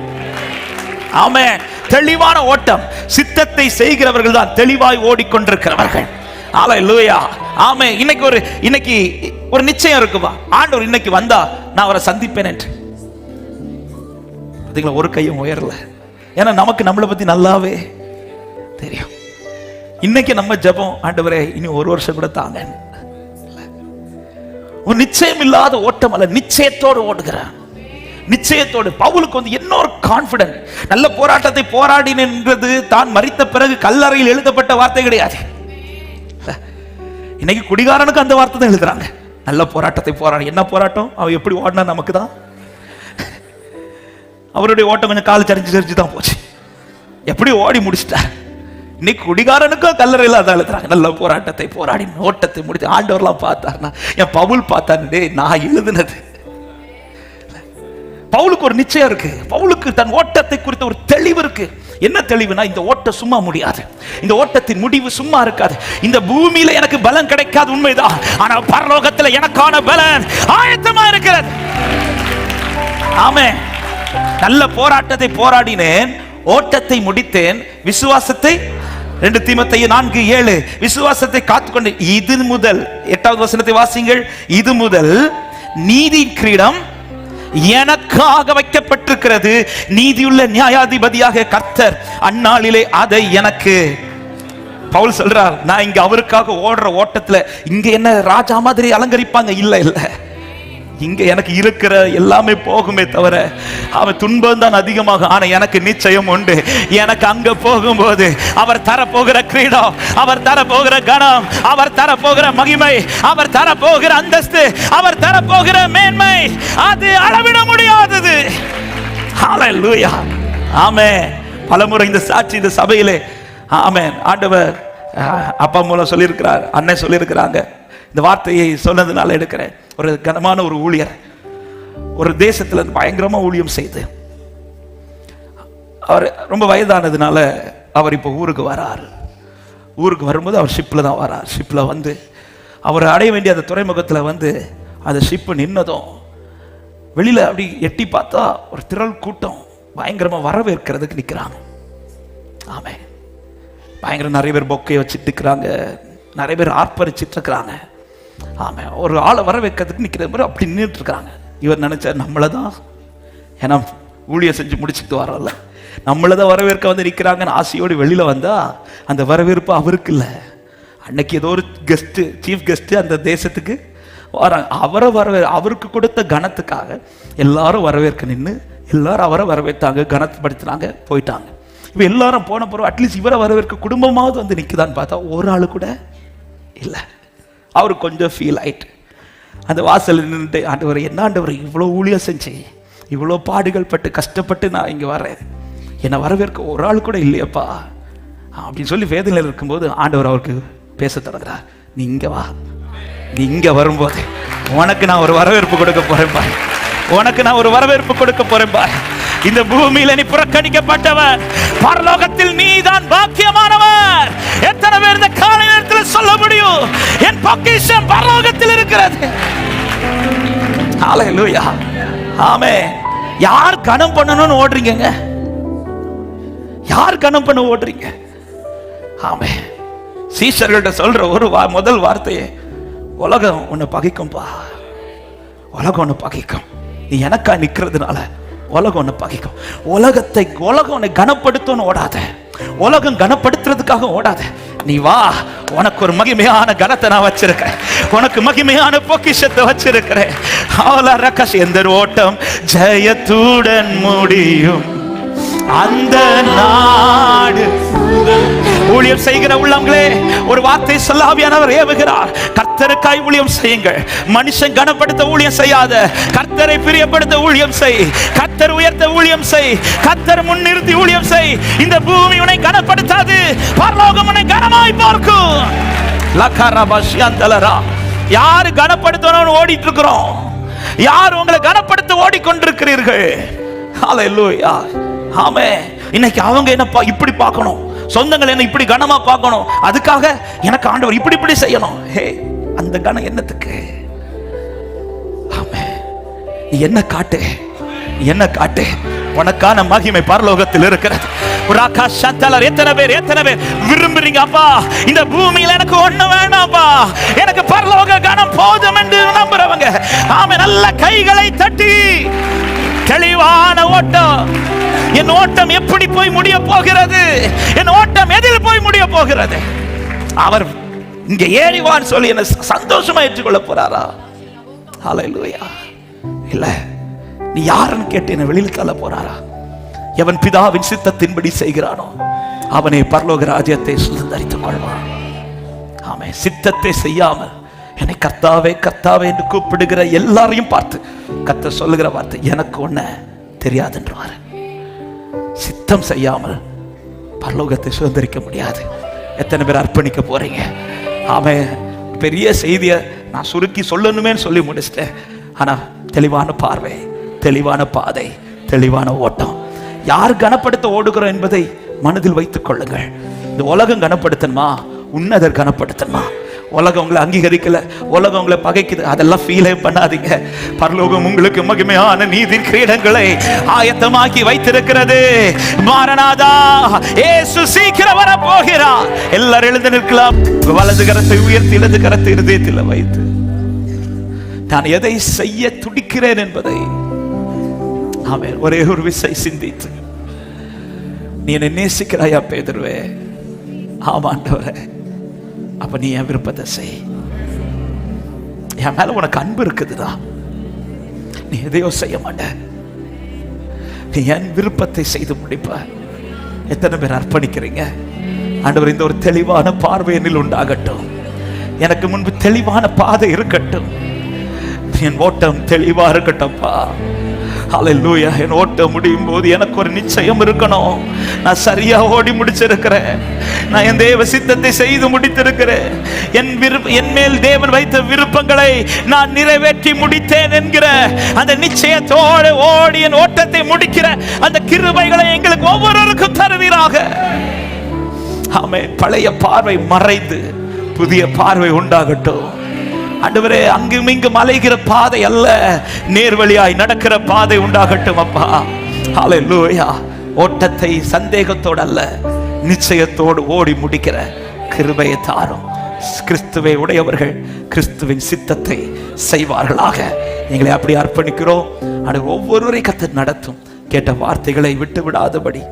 ஆமென். தெளிவான ஓட்டம். சித்தத்தை செய்கிறவர்கள் தான் தெளிவாய் ஓடிக்கொண்டிருக்கிறவர்கள். ஹல்லேலூயா. ஆமென். இன்னைக்கு ஒரு நிச்சயம் இருக்குவா, ஆண்டவர் இன்னைக்கு வந்தா நான் அவரை சந்திப்பேன் என்று. ஒரு கையும் உயரல. ஏன்னா நமக்கு நம்மளை பத்தி நல்லாவே தெரியும். இன்னைக்கு நம்ம ஜெபம், ஆண்டவரே இனி ஒரு வருஷம் கூட தாங்க. ஒரு நிச்சயம் இல்லாத ஓட்டம் அல்ல, நிச்சயத்தோடு ஓடுகிறான். நிச்சயத்தோடு. பவுலுக்கு இன்னொரு கான்பிடன்ட். நல்ல போராட்டத்தை போராடினது தான் மரித்த பிறகு கல்லறையில் எழுதப்பட்ட வார்த்தை கிடையாது. இன்னைக்கு குடிகாரனுக்கு அந்த வார்த்தை தான் எழுதுறாங்க. நல்ல போராட்டத்தை போராடி. என்ன போராட்டம்? அவன் எப்படி ஓடினா நமக்கு தான். அவருடைய ஓட்டம் கொஞ்சம் கால் சரிஞ்சு தான் போச்சு. எப்படி ஓடி முடிச்சிட்டார். இன்னைக்கு குடிகாரனுக்கும் கல்லறையில் அதான் எழுதுறாங்க. நல்ல போராட்டத்தை போராடி ஓட்டத்தை முடித்து. ஆண்டவர்லாம் பார்த்தாருன்னா, என் பவுல் பார்த்தாரு, நான் எழுதுனது. பவுலுக்கு ஒரு நிச்சயம் இருக்கு. பவுலுக்கு தன் ஓட்டத்தை குறித்த ஒரு தெளிவு இருக்கு. என்ன தெளிவுனா, இந்த ஓட்டம் சும்மா முடியாது. இந்த ஓட்டத்தின் முடிவு சும்மா இருக்காது. இந்த பூமியில எனக்கு பலன் கிடைக்காது உண்மைதான். ஆனா பரலோகத்தில் எனக்கான பலன் ஆயத்தமா இருக்கிறது. ஆமென். நல்ல போராட்டத்தை போராடினேன், ஓட்டத்தை முடித்தேன், விசுவாசத்தை 2 தீமோத்தேயு 4:7 விசுவாசத்தை காத்துக்கொண்டேன். இது முதல் 8வது வசனத்தை வாசிங்கள். இது முதல் நீதி கிரீடம் எனக்காக வைக்கப்பட்டிருக்கிறது. நீதியுள்ள நியாயாதிபதியாக கர்த்தர் அந்நாளிலே அதை எனக்கு. பவுல் சொல்றார், நான் இங்க அவருக்காக ஓடுற ஓட்டத்துல இங்க என்ன ராஜா மாதிரி அலங்கரிப்பாங்க? இல்ல இல்ல, இங்க எனக்கு இருக்கிற எல்லாமே போகுமே தவிர அவன் துன்பம் தான் அதிகமாக. ஆனா எனக்கு நிச்சயம் உண்டு. எனக்கு அங்க போகும்போது அவர் தரப்போகிற கிரீடம், அவர் தரப்போகிற கணம், அவர் தரப்போகிற மகிமை, அவர் தரப்போகிற அந்தஸ்து, அவர் தரப்போகிற மேன்மை, அது அளவிட முடியாதது. ஹல்லேலூயா. ஆமென். பலமுறை இந்த சாட்சி இந்த சபையிலே ஆமென் ஆண்டவர் அப்பா மூலம் சொல்லியிருக்கிறார், அண்ணன் சொல்லியிருக்கிறாங்க. இந்த வார்த்தையை சொன்னதுனால எடுக்கிறேன். ஒரு கனமான ஒரு ஊழியர் ஒரு தேசத்துல பயங்கரமா ஊழியம் செய்து அவர் ரொம்ப வயதானதுனால அவர் இப்போ ஊருக்கு வராரு. ஊருக்கு வரும்போது அவர் ஷிப்பில் தான் வரார். ஷிப்பில் வந்து அவர் அடைய வேண்டிய அந்த துறைமுகத்தில் வந்து அந்த ஷிப்பு நின்னதும் வெளியில் அப்படி எட்டி பார்த்தா ஒரு திரள் கூட்டம் பயங்கரமாக வரவேற்கிறதுக்கு நிற்கிறாங்க. ஆமாம், பயங்கரம். நிறைய பேர் பொக்கையை வச்சுட்டு இருக்கிறாங்க, நிறைய பேர் ஆர்ப்பரிச்சிட்டு இருக்கிறாங்க. ஆமாம், ஒரு ஆளை வரவேற்கிறதுக்கு நிற்கிற மாதிரி அப்படி நின்றுட்டு இருக்கிறாங்க. இவர் நினைச்சார், நம்மளை தான், ஏன்னா ஊழியம் செஞ்சு முடிச்சுட்டு வரோம்ல, நம்மளை தான் வரவேற்க வந்து நிற்கிறாங்கன்னு ஆசையோடு வெளியில் வந்தா அந்த வரவேற்பு அவருக்கு இல்லை. அன்னைக்கு ஏதோ ஒரு கெஸ்ட்டு, சீஃப் கெஸ்ட்டு அந்த தேசத்துக்கு வராங்க. அவருக்கு கொடுத்த கனத்துக்காக எல்லாரும் வரவேற்க நின்று எல்லாரும் அவரை வரவேற்றாங்க, கனப்படுத்தினாங்க, போயிட்டாங்க. இப்போ எல்லாரும் போன பிறகு அட்லீஸ்ட் இவரை வரவேற்க குடும்பமாவது வந்து நிற்குதான்னு பார்த்தா ஒரு ஆள் கூட இல்லை. அவருக்கு கொஞ்சம் ஃபீல் ஆயிட்டு அந்த வாசலில் நின்றுட்டு, ஆண்டவர், என்ன ஆண்டவர், இவ்வளோ ஊழியம் செஞ்சு இவ்வளோ பாடுகள் பட்டு கஷ்டப்பட்டு நான் இங்கே வரேன், என்னை வரவேற்க ஒரு ஆள் கூட இல்லையப்பா அப்படின்னு சொல்லி வேதனையில் இருக்கும்போது ஆண்டவர் அவருக்கு பேச தொடங்குறார். நீ இங்கே வா, நீ இங்கே வரும்போது உனக்கு நான் ஒரு வரவேற்பு கொடுக்க போறேன் பாரு, உனக்கு நான் ஒரு வரவேற்பு கொடுக்க போறேன் பாரு. இந்த பூமியில நீ புறக்கணிக்கப்பட்டவர், பரலோகத்தில் நீதான் பாக்கியமானவர். எத்தனை பேர் இந்த காலை நேரத்தில் சொல்ல முடியும், என் பொக்கிஷம் பரலோகத்தில் இருக்கிறது? ஹல்லேலூயா. ஆமென். யார் கனம் பண்ணணும்னு ஓடுறீங்க? யார் கனம் பண்ண ஓடுறீங்க? ஆமென். சீஷர்கள்ட்ட சொல்ற ஒரு முதல் வார்த்தையே, உலகம் உன்னை பகைக்கும்பா, உலகம் உன்னை பகைக்கும். நீ எனக்கா நிக்கிறதுனால உலகம் உன்னை பகைக்கும். உலகம் உன்னை கனப்படுத்தும் ஓடாத, உலகம் கனப்படுத்துறதுக்காக ஓடாத. நீ வா, உனக்கு ஒரு மகிமையான கனத்தை நான் வச்சிருக்கிறேன், உனக்கு மகிமையான பொக்கிஷத்தை வச்சிருக்கிறேன். எந்த ஓட்டம் ஜெயத்துடன் முடியும் அந்த நாடு. ஊழியம் செய்கிற உள்ளங்களே, ஒரு வார்த்தை சொல்லாவியானவர் ஏவுகிறார். கர்த்தருக்காய் ஊழியம் செய்யுங்கள். மனுஷன் கனப்படுத்த ஊழியம் செய்யாத, கர்த்தரை பிரியப்படுத்த ஊழியம் செய், கர்த்தர் உயர்த்த ஊழியம் செய், கர்த்தர் முன்னிறுத்தி ஊழியம் செய். இந்த பூமி உன்னை கனப்படுத்தாது, பரலோகம் உன்னை கனமாய் பார்க்கும். யாரு கனப்படுத்தணும்னு ஓடிட்டு இருக்கிறோம்? யார் உங்களை கனப்படுத்த ஓடிக்கொண்டிருக்கிறீர்கள்? ஹல்லேலூயா. ஆமென். இன்னைக்கு அவங்க என்ன இப்படி பார்க்கணும், சொந்தங்கள் என்ன இப்படி கனமா பார்க்கணும், அதுக்காக எனக்கு ஆண்டவர் இப்படி செய்யணும். ஹே, அந்த கனம் என்னத்துக்கு? ஆமென். நீ என்ன காட்டு, என்ன காட்டு, உனக்கான மகிமை பரலோகத்தில் இருக்கிறது. எத்தனை பேர் விரும்புறீங்க? அப்பா, இந்த பூமியில எனக்கு ஒண்ணு வேணாம்பா, எனக்கு பரலோக கனம் போதும் என்று நம்புறவங்க ஆமென். நல்ல கைகளை தட்டி, தெளிவான ஓட்டம். என் ஓட்டம் எப்படி போய் முடிய போகிறது? என் ஓட்டம் எதில் போய் முடிய போகிறது? அவர் இங்க ஏறிவான்னு சொல்லி என்ன சந்தோஷமா ஏற்றுக்கொள்ள போறாரா? ஹல்லேலூயா. இல்ல, நீ யாருன்னு கேட்டு என்ன வெளியில் தள்ள போறாரா? எவன் பிதாவின் சித்தத்தின்படி செய்கிறானோ அவனே பரலோக ராஜ்யத்தை சுதந்தரித்துக் கொள்வான். ஆமென். ஆமே, சித்தத்தை செய்யாமல் என்னை கர்த்தாவே கர்த்தாவே என்று கூப்பிடுகிற எல்லாரையும் பார்த்து கர்த்தர் சொல்லுகிற வார்த்தை, எனக்கு ஒண்ண தெரியாதுன்றாரு. சித்தம் செய்யாமல் பரலோகத்தை சுதந்திரிக்க முடியாது. எத்தனை பேர் அர்ப்பணிக்க போறீங்க? ஆமே, பெரிய செய்தியை நான் சுருக்கி சொல்லணுமே சொல்லி முடிச்சிட்டேன். ஆனா தெளிவான பார்வை, தெளிவான பாதை, தெளிவான ஓட்டம். யார் கனப்படுத்த ஓடுகிறோம் என்பதை மனதில் வைத்துக் கொள்ளுங்கள். இந்த உலகம் கனப்படுத்தணுமா? உன்னதர் கனப்படுத்தணுமா? உலகம் உங்களை அங்கீகரிக்கல, உலகம் உங்களை பகைக்குது, அதெல்லாம் ஃபீலே பண்ணாதீங்க. பரலோகம் உங்களுக்கு மகிமையான நீதி கிரீடங்களை ஆயத்தமாக்கி வைத்திருக்கிறது. மாரநாதா, இயேசு சீக்கிரம் வர போகிறார். எல்லாரும் எழுந்து நிற்கலாம். வலது கரத்தை உயர்த்தி இடது கரத்தை இருதயத்தில் வைத்து, நான் எதை செய்ய துடிக்கிறேன் என்பதை ஆமென் ஒரே ஒரு விசை சிந்தித்து, நீ என்னை நேசிக்கிறாயா பேதுருவே? ஆமாண்டவரே. அப்ப நீ என் விருப்பத்தை செய். என் மேல உனக்கு அன்பு இருக்குதுதா, நீ எதையோ செய்ய மாட்ட, நீ என் விருப்பத்தை செய்து முடிப்ப. எத்தனை பேர் அர்ப்பணிக்கிறீங்க? ஆண்டவர், இந்த ஒரு தெளிவான பார்வை என்னில் உண்டாகட்டும். எனக்கு முன்பு தெளிவான பாதை இருக்கட்டும். என் ஓட்டம் தெளிவா இருக்கட்டும்பா. ஹல்லேலூயா. என் ஓட்டம் முடியும் போது எனக்கு ஒரு நிச்சயம் இருக்கணும். நான் சரியா ஓடி முடிச்சிருக்கிறேன். நான் என் தேவ சித்தத்தை செய்து முடித்திருக்கிறேன். என் மேல் தேவன் வைத்த விருப்பங்களை நான் நிறைவேற்றி முடித்தேன் என்கிற அந்த நிச்சயத்தோடு ஓடி என் ஓட்டத்தை முடிக்கிற அந்த கிருபைகளை எங்களுக்கு ஒவ்வொருவருக்கும் தருவீராக. ஆமென். பழைய பார்வை மறைந்து புதிய பார்வை உண்டாகட்டும். ஆண்டவரே, அங்கும் இங்கும் அலைகிற பாதை அல்ல, நேர்வழியாய் நடக்கிற பாதை உண்டாகட்டும் அப்பா. ஹல்லேலூயா. ஓட்டத்தை சந்தேகத்தோடு அல்ல, நிச்சயத்தோடு ஓடி முடிக்கிற கிருபையை தாரும். கிறிஸ்துவை உடையவர்கள் கிறிஸ்துவின் சித்தத்தை செய்வார்களாக. எங்களை அப்படி அர்ப்பணிக்கிறோம். அது ஒவ்வொருவரை கர்த்தர் நடத்தும். கேட்ட வார்த்தைகளை விட்டு விடாதபடி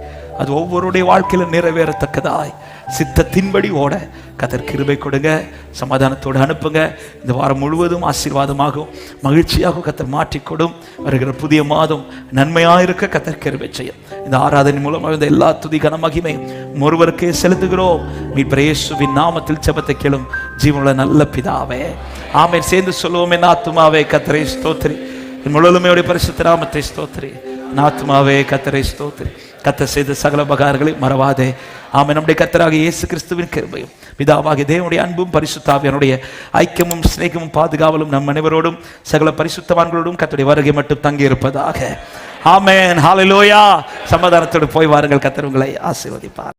அது ஒவ்வொருடைய வாழ்க்கையில நிறைவேறத்தக்கதாய் சித்தத்தின்படி ஓட கர்த்தர் கிருபை கொடுங்க. சமாதானத்தோடு அனுப்புங்க. இந்த வாரம் முழுவதும் ஆசீர்வாதமாகும், மகிழ்ச்சியாகவும் கர்த்தர் மாற்றிக்கொடும். வருகிற புதிய மாதம் நன்மையாயிருக்க கர்த்தர் கிருபை செய்யும். இந்த ஆராதனை மூலமாக இந்த எல்லா துதி கன மகிமை ஒருவருக்கே செலுத்துகிறோம். மீட்பர் இயேசுவின் நாமத்தில் ஜெபத்தை கேளும் ஜீவனுள்ள நல்ல பிதாவே, ஆமென். சேர்ந்து சொல்லுவோம். என் ஆத்துமாவே கர்த்தரை ஸ்தோத்திரி, என் முழுமையோட பரிசுத்த நாமத்தை ஸ்தோத்திரி. என் ஆத்துமாவே கர்த்தரை ஸ்தோத்திரி. கர்த்தர் செய்த சகல உபகாரங்களை மறவாதே. ஆமென். நம்முடைய கர்த்தராகிய இயேசு கிறிஸ்துவின் கிருபையும் பிதாவாகிய தேவனுடைய அன்பும் பரிசுத்த ஆவியானுடைய ஐக்கியமும் சிநேகமும் பாதுகாவலும் நம் அனைவரோடும் சகல பரிசுத்தவான்களோடும் கர்த்தருடைய வருகை மட்டும் தங்கி இருப்பதாக. ஆமென். ஹல்லேலூயா. சமாதானத்தோடு போய் வாருங்கள். கர்த்தர் உங்களை ஆசீர்வதிப்பார்.